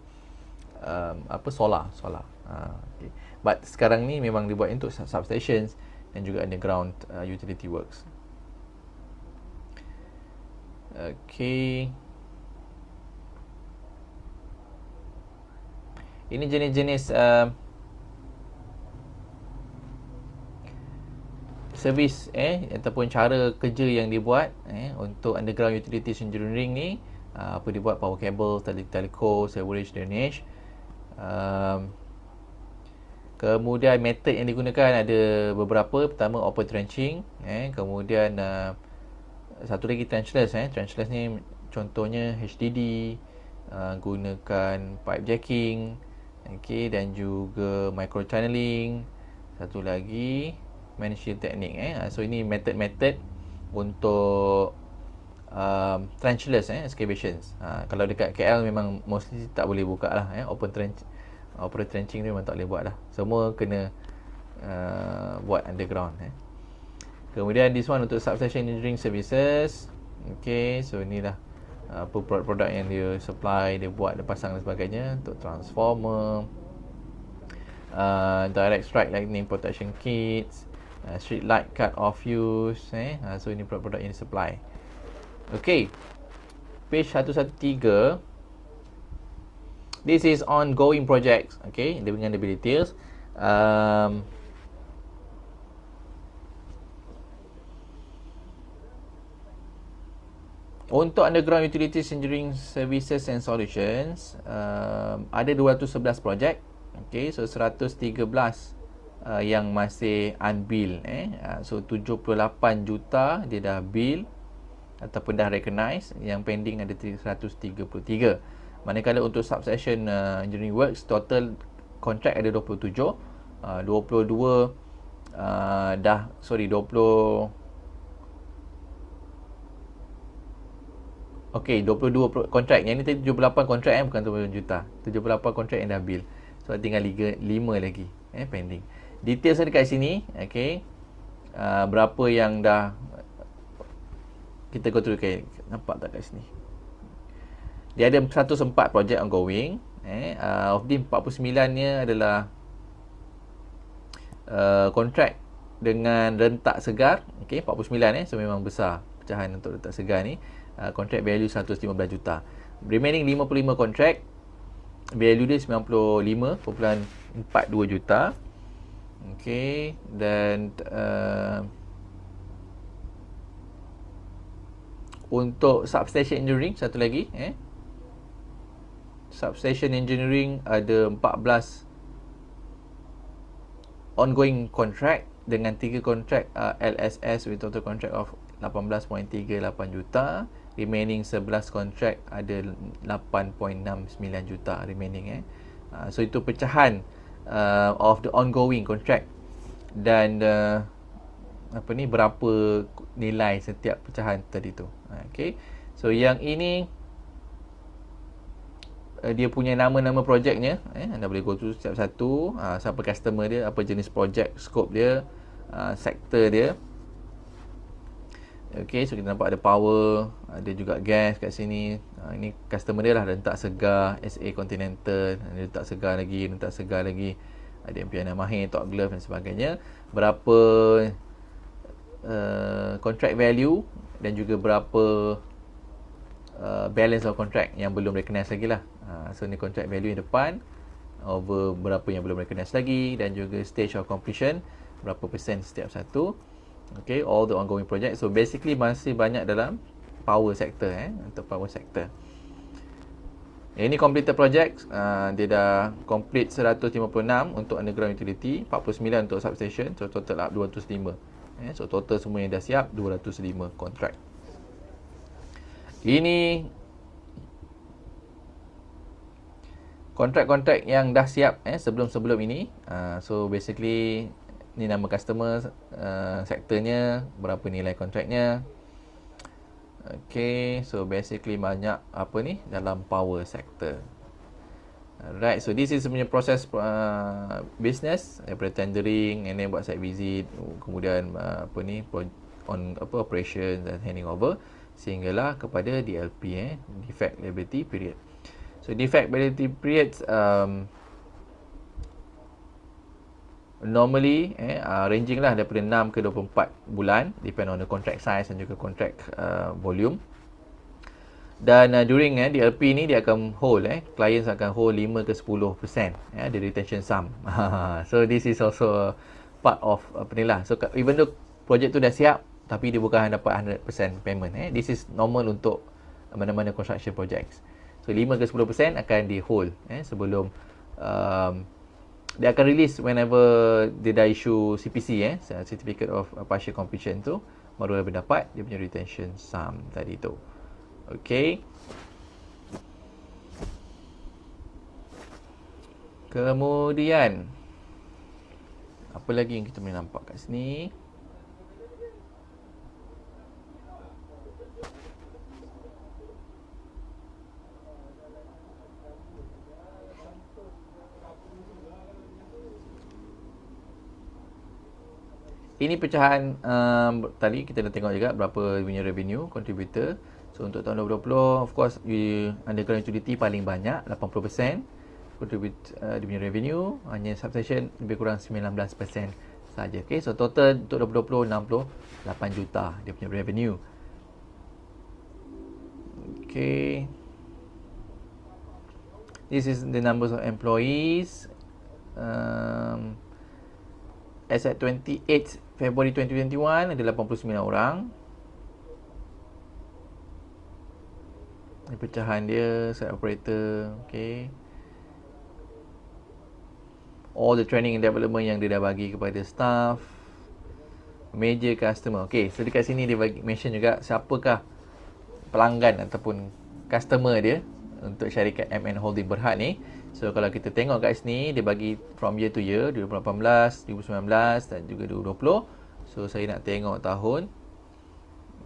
solar. But sekarang ni memang dibuat untuk substations dan juga underground utility works. Ini jenis-jenis servis ataupun cara kerja yang dibuat untuk underground utilities engineering ni. Apa dibuat, power cable, telco, sewerage, drainage. Kemudian method yang digunakan ada beberapa. Pertama open trenching, kemudian satu lagi trenchless. Trenchless ni contohnya HDD, gunakan pipe jacking, dan juga micro channeling. Satu lagi managed shield technique. So ini method-method untuk trenchless excavations. Kalau dekat KL memang mostly tak boleh buka lah. Open trenching ni memang tak boleh buat lah. Semua kena buat underground. Kemudian this one untuk substation engineering services. So inilah apa produk-produk yang dia supply, dia buat, dia pasang dan sebagainya. Untuk transformer, direct strike lightning protection kits, street light cut off use. So ini produk-produk yang dia supply. Page 113. This is ongoing projects. Dia dengan lebih details. Untuk underground utilities engineering services and solutions, ada 211 projek. So 113 yang masih unbilled. So 78 juta dia dah bill ataupun dah recognize. Yang pending ada 133. Manakala untuk substation engineering works, total kontrak ada 27. 22 kontrak. Yang ni tadi 78 kontrak bukan 70 juta. 78 kontrak yang dah bill. So tinggal 5 lagi pending. Details ada kat sini. Berapa yang dah kita go through. Nampak tak kat sini? Dia ada 104 projek ongoing. Of the 49-nya adalah kontrak dengan rentak segar. 49 so memang besar pecahan untuk rentak segar ni. Kontrak value 115 juta. Remaining 55 kontrak, value dia 95.42 juta. Dan untuk substation engineering satu lagi, substation engineering ada 14 ongoing contract dengan 3 kontrak LSS with total contract of 18.38 juta. Remaining 11 kontrak ada 8.69 juta remaining. So itu pecahan of the ongoing contract. Dan berapa nilai setiap pecahan tadi tu. So yang ini dia punya nama-nama projeknya. Anda boleh go through setiap satu. Siapa customer dia, apa jenis projek, scope dia, sektor dia. So kita nampak ada power, ada juga gas kat sini. Ini customer dia lah, rentak segar, SA Continental, rentak segar lagi, ada Impiana Mahir, Top Glove dan sebagainya. Berapa contract value dan juga berapa balance of contract yang belum recognize lagi lah. So ni contract value yang depan, over berapa yang belum recognize lagi, dan juga stage of completion, berapa persen setiap satu. All the ongoing project. So basically masih banyak dalam power sector, untuk power sector. Ini completed project, dia dah complete 156 untuk underground utility, 49 untuk substation, so total up 205. So total semua yang dah siap 205 kontrak. Ini kontrak-kontrak yang dah siap sebelum-sebelum ini. So basically ni nama customer, sektornya, berapa nilai kontraknya. So basically banyak dalam power sector. Right, so this is sebenarnya proses business daripada tendering, and then buat site visit, kemudian operation dan handing over, sehinggalah kepada DLP, defect liability period. So defect liability periods normally ranging lah daripada 6 ke 24 bulan, depend on the contract size dan juga contract volume. Dan during DLP ni dia akan hold clients akan hold 5 ke 10% the retention sum. So this is also part of apa ni lah. So even though projek tu dah siap tapi dia bukan dapat 100% payment this is normal untuk mana-mana construction projects. So 5 ke 10% akan di hold sebelum dia akan release whenever dia dah issue CPC Certificate of Partial Completion tu, baru dia dapat dia punya retention sum tadi tu. Okay. Kemudian apa lagi yang kita boleh nampak kat sini? Ini pecahan tadi kita dah tengok juga berapa punya revenue contributor. So untuk tahun 2020 of course underground utility paling banyak 80% contribute dia punya revenue, hanya substation lebih kurang 19% saja. Okay, so total untuk 2020 68 juta dia punya revenue. Okay, this is the numbers of employees as at 28 February 2021 ada 89 orang. Ini pecahan dia, site operator, okay. All the training and development yang dia dah bagi kepada staff. Major customer. Okay, so dekat sini dia bagi mention juga siapakah pelanggan ataupun customer dia untuk syarikat MN Holding Berhad ni. So kalau kita tengok kat sini dia bagi from year to year 2018, 2019 dan juga 2020. So saya nak tengok tahun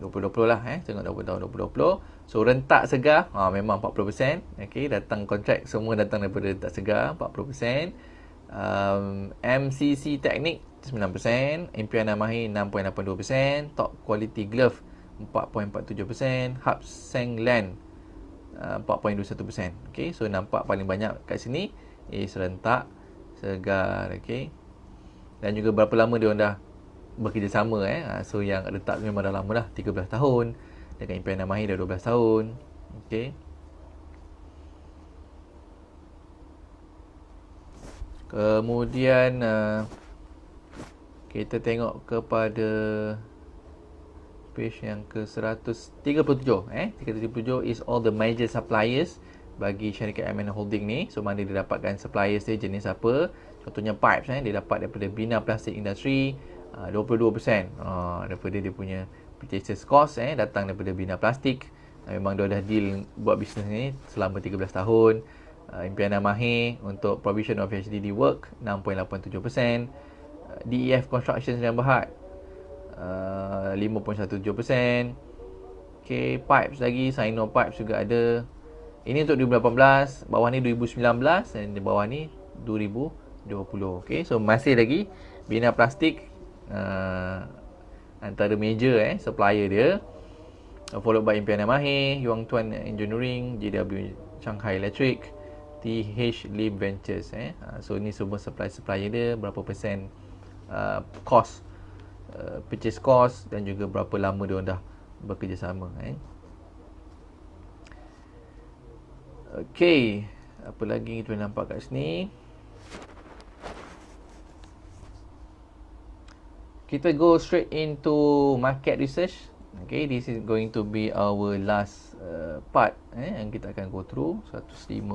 2020 lah tengok tahun 2020. So rentak segar memang 40%. Okay, datang kontrak semua datang daripada rentak segar 40%. MCC Teknik 9%, Impian Mahir 6.82%, Top Quality Glove 4.47%, Hub Seng Land 4.21%. Okay, so nampak paling banyak kat sini rentak segar. Okay, dan juga berapa lama dia orang dah bekerjasama so yang rentak memang dah lama dah 13 tahun, dengan Impian Mahir dah 12 tahun. Okay, kemudian kita tengok kepada page yang ke 137 337 is all the major suppliers bagi syarikat MN Holding ni. So mana dia dapatkan suppliers dia jenis apa? Contohnya pipes dia dapat daripada Bina Plastic Industry 22%. Daripada dia punya purchases cost datang daripada Bina Plastic. Memang dia dah deal buat bisnes ni selama 13 tahun. Impian Mahir untuk provision of HDD work 6.87%. DEF Construction Sdn Bhd 5.17%. Okay, pipes lagi, Sino Pipes juga ada. Ini untuk 2018, bawah ni 2019 dan di bawah ni 2020. Okay, so masih lagi Bina Plastik antara major supplier dia, followed by Impian Mahir, Yuan Tuan Engineering, JW Shanghai Electric, TH Lim Ventures. So ni semua supplier dia, berapa persen cost, purchase cost dan juga berapa lama dia dah bekerjasama. Okay, apa lagi kita boleh nampak kat sini? Kita go straight into market research. Okay, this is going to be our last part yang kita akan go through. 156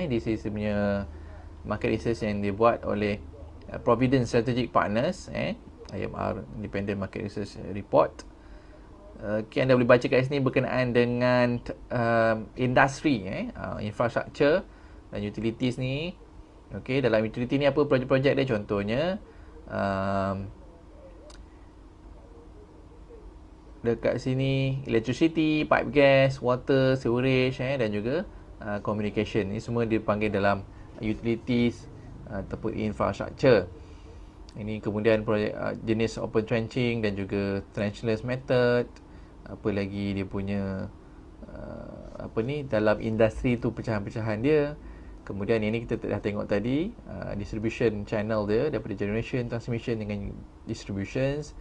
this is punya market research yang dibuat oleh Providence Strategic Partners IMR, Independent Market Research Report. Okay, anda boleh baca kat sini berkenaan dengan industri infrastructure dan utilities ni. Okay, dalam utility ni apa projek-projek dia? Contohnya dekat sini electricity, pipe gas, water, sewerage dan juga communication. Ini semua dipanggil dalam utilities ataupun infrastructure. Ini kemudian projek jenis open trenching dan juga trenchless method. Apa lagi dia punya dalam industri tu pecahan-pecahan dia. Kemudian ini kita dah tengok tadi distribution channel dia daripada generation, transmission dengan distributions.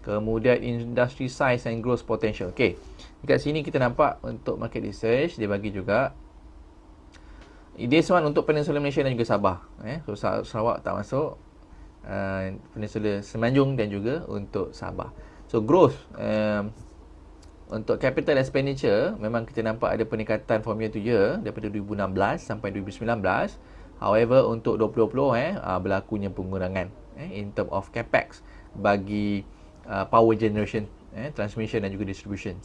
Kemudian industry size and growth potential. Okey. Dekat sini kita nampak untuk market research dia bagi juga this one untuk Peninsula Malaysia dan juga Sabah. So Sarawak tak masuk. Peninsula Semenanjung dan juga untuk Sabah. So growth untuk capital expenditure memang kita nampak ada peningkatan from year to year daripada 2016 sampai 2019. However untuk 2020 berlakunya pengurangan in term of capex bagi power generation, transmission dan juga distribution.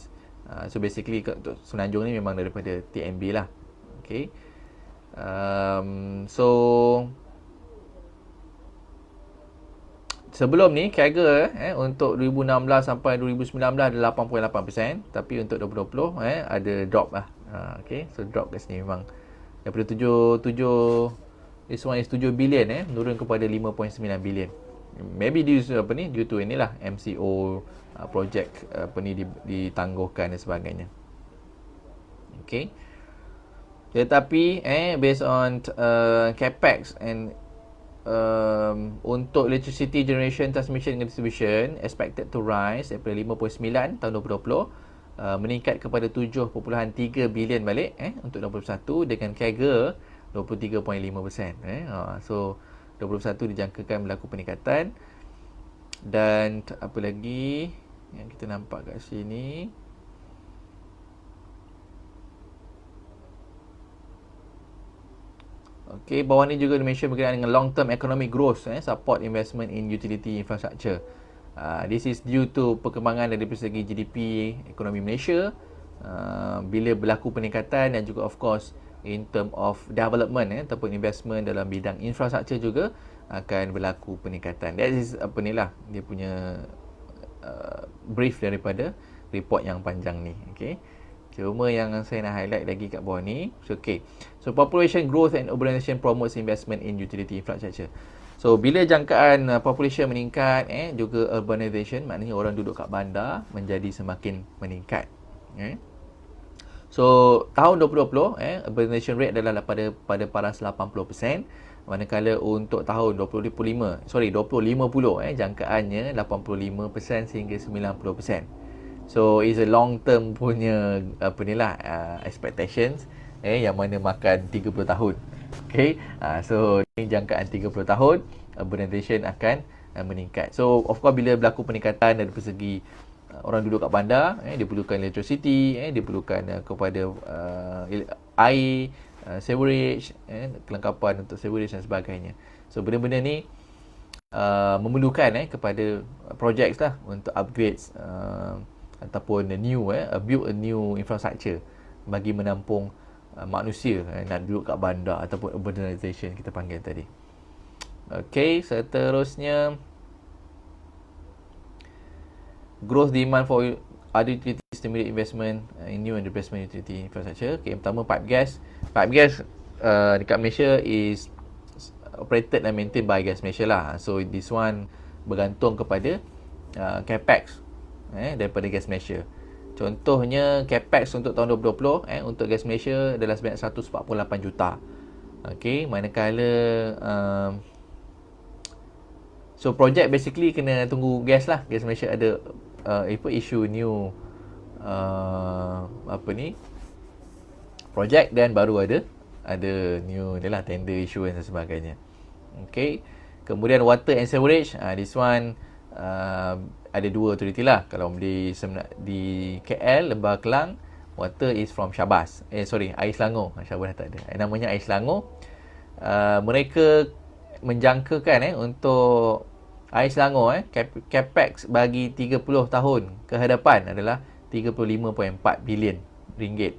So basically untuk Semenanjung ni memang daripada TNB lah. Okay. So sebelum ni CAGR untuk 2016 sampai 2019 ada 8.8%, tapi untuk 2020 ada drop lah. Okay, so drop kat sini memang daripada 7 this one is 7 billion menurun kepada 5.9 billion. Maybe due to inilah MCO project ditangguhkan dan sebagainya. Okay. Tetapi based on capex and untuk electricity generation, transmission and distribution expected to rise daripada 5.9 tahun 2020 meningkat kepada 7.3 bilion balik untuk 2021 dengan CAGR 23.5%. So 2021 dijangkakan berlaku peningkatan. Dan apa lagi yang kita nampak kat sini, okey, bawah ni juga mention berkenaan dengan long term economic growth, support investment in utility infrastructure. This is due to perkembangan dari segi GDP ekonomi Malaysia, bila berlaku peningkatan dan juga of course in term of development ataupun investment dalam bidang infrastruktur juga akan berlaku peningkatan. That is dia punya brief daripada report yang panjang ni. Okay. Cuma yang saya nak highlight lagi kat bawah ni. So, okay. So, population growth and urbanization promotes investment in utility infrastructure. So, bila jangkaan population meningkat, juga urbanization, maknanya orang duduk kat bandar menjadi semakin meningkat. So, tahun 2020, urbanization rate adalah pada paras 80%. Manakala untuk tahun 2050, jangkaannya 85% sehingga 90%. So is a long term punya expectations yang mana makan 30 tahun. Okay, so ni jangkaan 30 tahun urbanization akan meningkat. So of course bila berlaku peningkatan dari segi orang duduk kat bandar, dia perlukan electricity, dia perlukan kepada air, sewerage, kelengkapan untuk sewerage dan sebagainya. So benda-benda ni memerlukan kepada projects lah untuk upgrades ataupun build a new infrastructure bagi menampung manusia nak duduk kat bandar ataupun urbanization kita panggil tadi. Okay, seterusnya growth demand for other utilities stimulate investment in new and replacement utility infrastructure. Okay, pertama pipe gas. Pipe gas dekat Malaysia is operated and maintained by Gas Malaysia lah. So this one bergantung kepada capex daripada Gas Malaysia. Contohnya capex untuk tahun 2020 untuk Gas Malaysia adalah sebanyak 148 juta. Okey, manakala so project basically kena tunggu gas lah. Gas Malaysia ada issue new project dan baru ada new tender issuance dan sebagainya. Okey. Kemudian water and sewerage, this one ada dua authority lah. Kalau di KL, Lembah Kelang, water is from Syabas. Air Selangor. Syabas tak ada. Namanya Air Selangor. Mereka menjangkakan untuk Air Selangor capex bagi 30 tahun ke hadapan adalah 35.4 bilion ringgit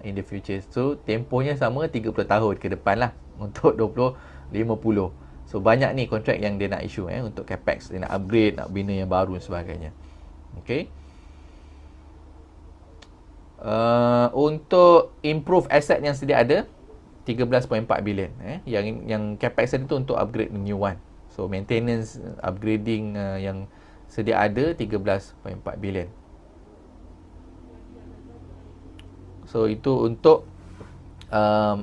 in the future. So tempohnya sama 30 tahun ke depan lah untuk 2050. So banyak ni kontrak yang dia nak issue untuk capex, dia nak upgrade, nak bina yang baru dan sebagainya. Okay. Untuk improve asset yang sedia ada 13.4 bilion yang capex tadi tu untuk upgrade new one. So maintenance, upgrading yang sedia ada 13.4 bilion. So itu untuk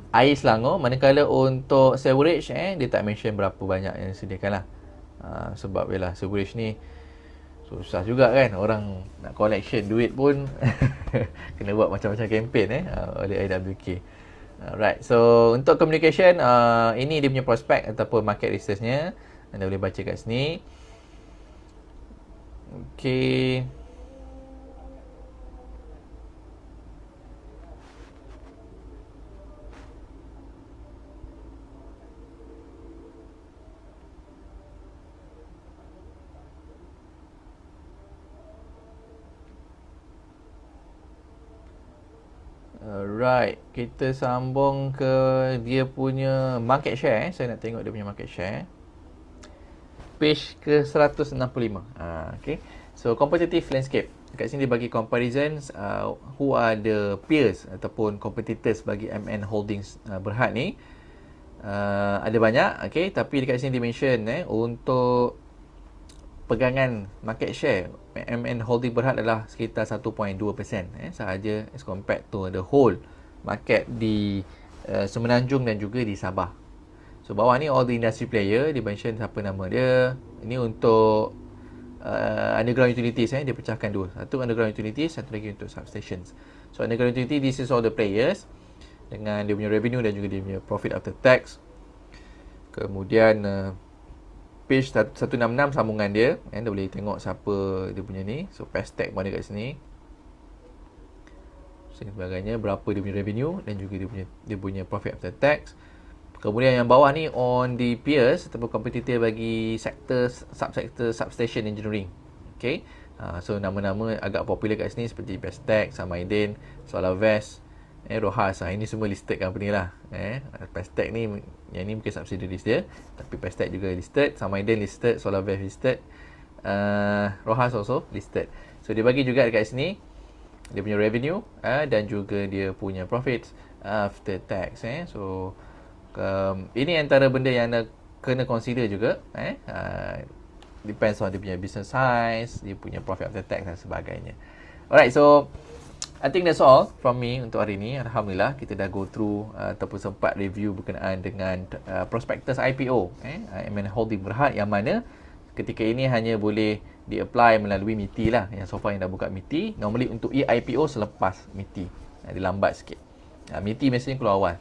air Selangor. Manakala untuk sewerage dia tak mention berapa banyak yang disediakan lah. Sebab sewerage ni Susah juga kan orang nak collection duit pun kena buat macam-macam kempen oleh IWK. Alright, so untuk communication, ini dia punya prospect ataupun market researchnya. Anda boleh baca kat sini. Okay. Alright, kita sambung ke dia punya market share. Saya nak tengok dia punya market share. Page ke 165. Okay. So, competitive landscape. Dekat sini dia bagi comparisons who are the peers ataupun competitors bagi MN Holdings Berhad ni. Ada banyak, okay. Tapi dekat sini dia mention untuk pegangan market share MN Holding Berhad adalah sekitar 1.2% sahaja as compared to the whole market di Semenanjung dan juga di Sabah. So bawah ni all the industry player, dia mention siapa nama dia. Ini untuk underground utilities, dia pecahkan dua. Satu underground utilities, satu lagi untuk substations. So underground utility, this is all the players dengan dia punya revenue dan juga dia punya profit after tax. Kemudian page 166 sambungan dia, anda boleh tengok siapa dia punya ni. So Pestech pun ada kat sini, sebagainya, berapa dia punya revenue dan juga dia punya profit after tax. Kemudian yang bawah ni on the peers ataupun kompetitor bagi sektor subsektor substation engineering. Okay, so nama-nama agak popular kat sini seperti Pestech, Samaidin, Solarvest, Rohas. Ini semua listed company lah. Pestech ni, yang ni mungkin subsidiaries dia, tapi Pestech juga listed, Samaidin listed, Solarvest listed, Rohas also listed. So dia bagi juga dekat sini dia punya revenue dan juga dia punya profits after tax. So ini antara benda yang anda kena consider juga. Depends on dia punya business size, dia punya profit after tax dan sebagainya. Alright, so I think that's all from me untuk hari ini. Alhamdulillah kita dah go through ataupun sempat review berkenaan dengan prospectus IPO MN Holding Berhad, yang mana ketika ini hanya boleh di-apply melalui MITI lah. Yang so far yang dah buka MITI, normally untuk e-IPO selepas MITI, dia lambat sikit. MITI biasanya keluar awal,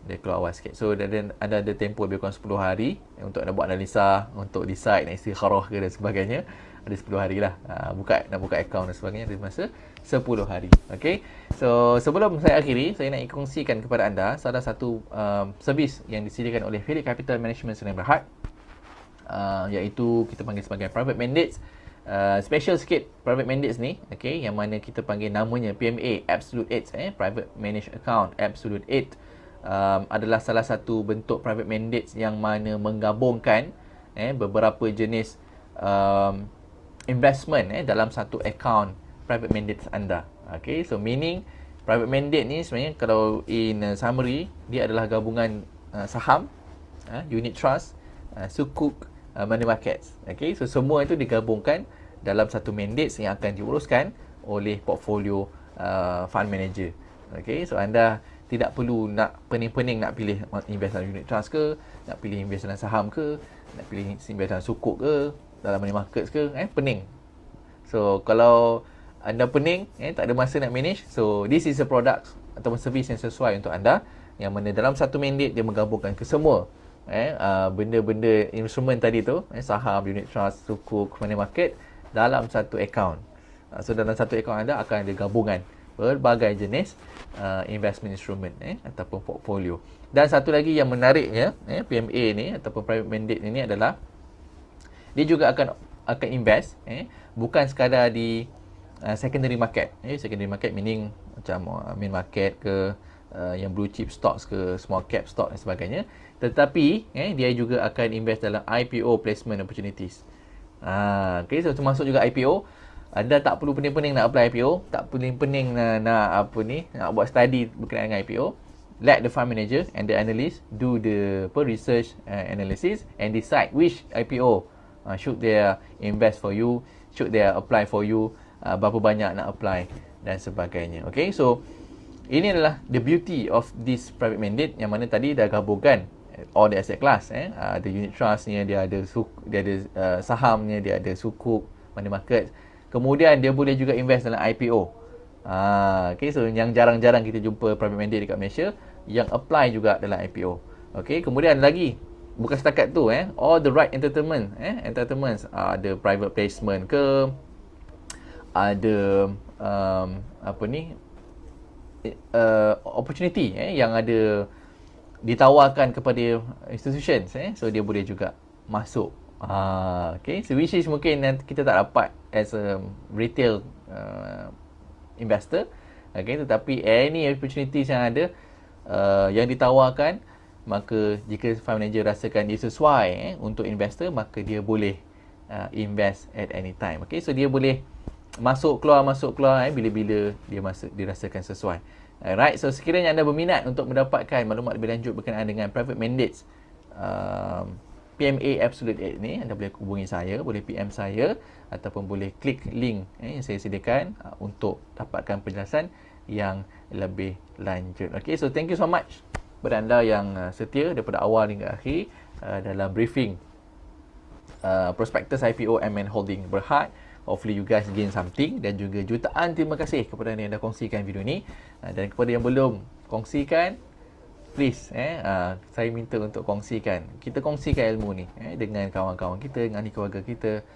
dia keluar awal sikit. So ada tempoh lebih kurang 10 hari untuk anda buat analisa, untuk decide nak istikharah ke dan sebagainya. Ada 10 hari lah. Nak buka account dan sebagainya ada masa 10 hari. Okay. So sebelum saya akhiri, saya nak kongsikan kepada anda salah satu servis yang disediakan oleh Phillip Capital Management Sdn Bhd, iaitu kita panggil sebagai private mandates. Special sikit private mandates ni, okay, yang mana kita panggil namanya PMA, Absolute 8, Private Managed Account Absolute 8, adalah salah satu bentuk private mandates yang mana menggabungkan beberapa jenis investment dalam satu account private mandate anda. Okay, so meaning private mandate ni sebenarnya kalau in summary, dia adalah gabungan saham, unit trust, sukuk, money markets. Okay, so semua itu digabungkan dalam satu mandate yang akan diuruskan oleh portfolio fund manager. Okay, so anda tidak perlu nak pening-pening nak pilih invest dalam unit trust ke, nak pilih invest dalam saham ke, nak pilih invest dalam sukuk ke, dalam money markets ke, pening. So kalau anda pening, tak ada masa nak manage, so this is a product ataupun service yang sesuai untuk anda, yang mana dalam satu mandate dia menggabungkan ke semua benda-benda instrumen tadi tu, saham, unit trust, sukuk, money market dalam satu account. So dalam satu account anda akan ada gabungan berbagai jenis investment instrument ataupun portfolio. Dan satu lagi yang menariknya, PMA ni ataupun private mandate ni adalah dia juga akan invest bukan sekadar di secondary market. Secondary market meaning macam main market ke, yang blue chip stocks ke, small cap stock dan sebagainya. Tetapi dia juga akan invest dalam IPO placement opportunities. Okay, so termasuk juga IPO. Anda tak perlu pening-pening nak apply IPO, tak pening-pening nak buat study berkenaan dengan IPO. Let the fund manager and the analyst do the research analysis and decide which IPO should they invest for you, should they apply for you, berapa banyak nak apply dan sebagainya. Okay, so ini adalah the beauty of this private mandate, yang mana tadi dah gabungkan all the asset class. Ada unit trust ni, dia ada sahamnya, dia ada sukuk, money market. Kemudian dia boleh juga invest dalam IPO. Okay, so yang jarang-jarang kita jumpa private mandate dekat Malaysia yang apply juga dalam IPO. Okay, kemudian lagi, bukan setakat tu, all the right entertainments, ada private placement ke, ada opportunity yang ada ditawarkan kepada institutions, so dia boleh juga masuk. Okay, so which is mungkin kita tak dapat as a retail investor, okay, tetapi any opportunities yang ada yang ditawarkan, maka jika fund manager rasakan dia sesuai untuk investor, maka dia boleh invest at any time. Okay, so dia boleh masuk keluar bila-bila dia rasakan sesuai. Alright, so sekiranya anda berminat untuk mendapatkan maklumat lebih lanjut berkenaan dengan private mandates PMA Absolute 8 ni, anda boleh hubungi saya, boleh PM saya ataupun boleh klik link yang saya sediakan untuk dapatkan penjelasan yang lebih lanjut. Okay, so thank you so much kepada anda yang setia daripada awal hingga akhir dalam briefing prospectus IPO MN Holding Berhad. Hopefully you guys gain something, dan juga jutaan terima kasih kepada anda yang dah kongsikan video ni, dan kepada yang belum kongsikan, please saya minta untuk kongsikan. Kita kongsikan ilmu ni dengan kawan-kawan kita, dengan ahli keluarga kita,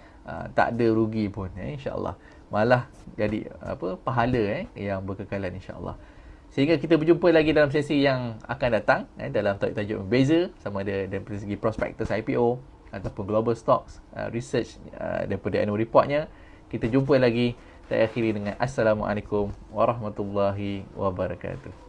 tak ada rugi pun, insya-Allah. Malah jadi pahala yang berkekalan, insya-Allah. Sehingga kita berjumpa lagi dalam sesi yang akan datang dalam tajuk-tajuk berbeza, sama ada dari segi prospectus IPO ataupun global stocks, research daripada annual reportnya. Kita jumpa lagi. Saya akhiri dengan Assalamualaikum warahmatullahi wabarakatuh.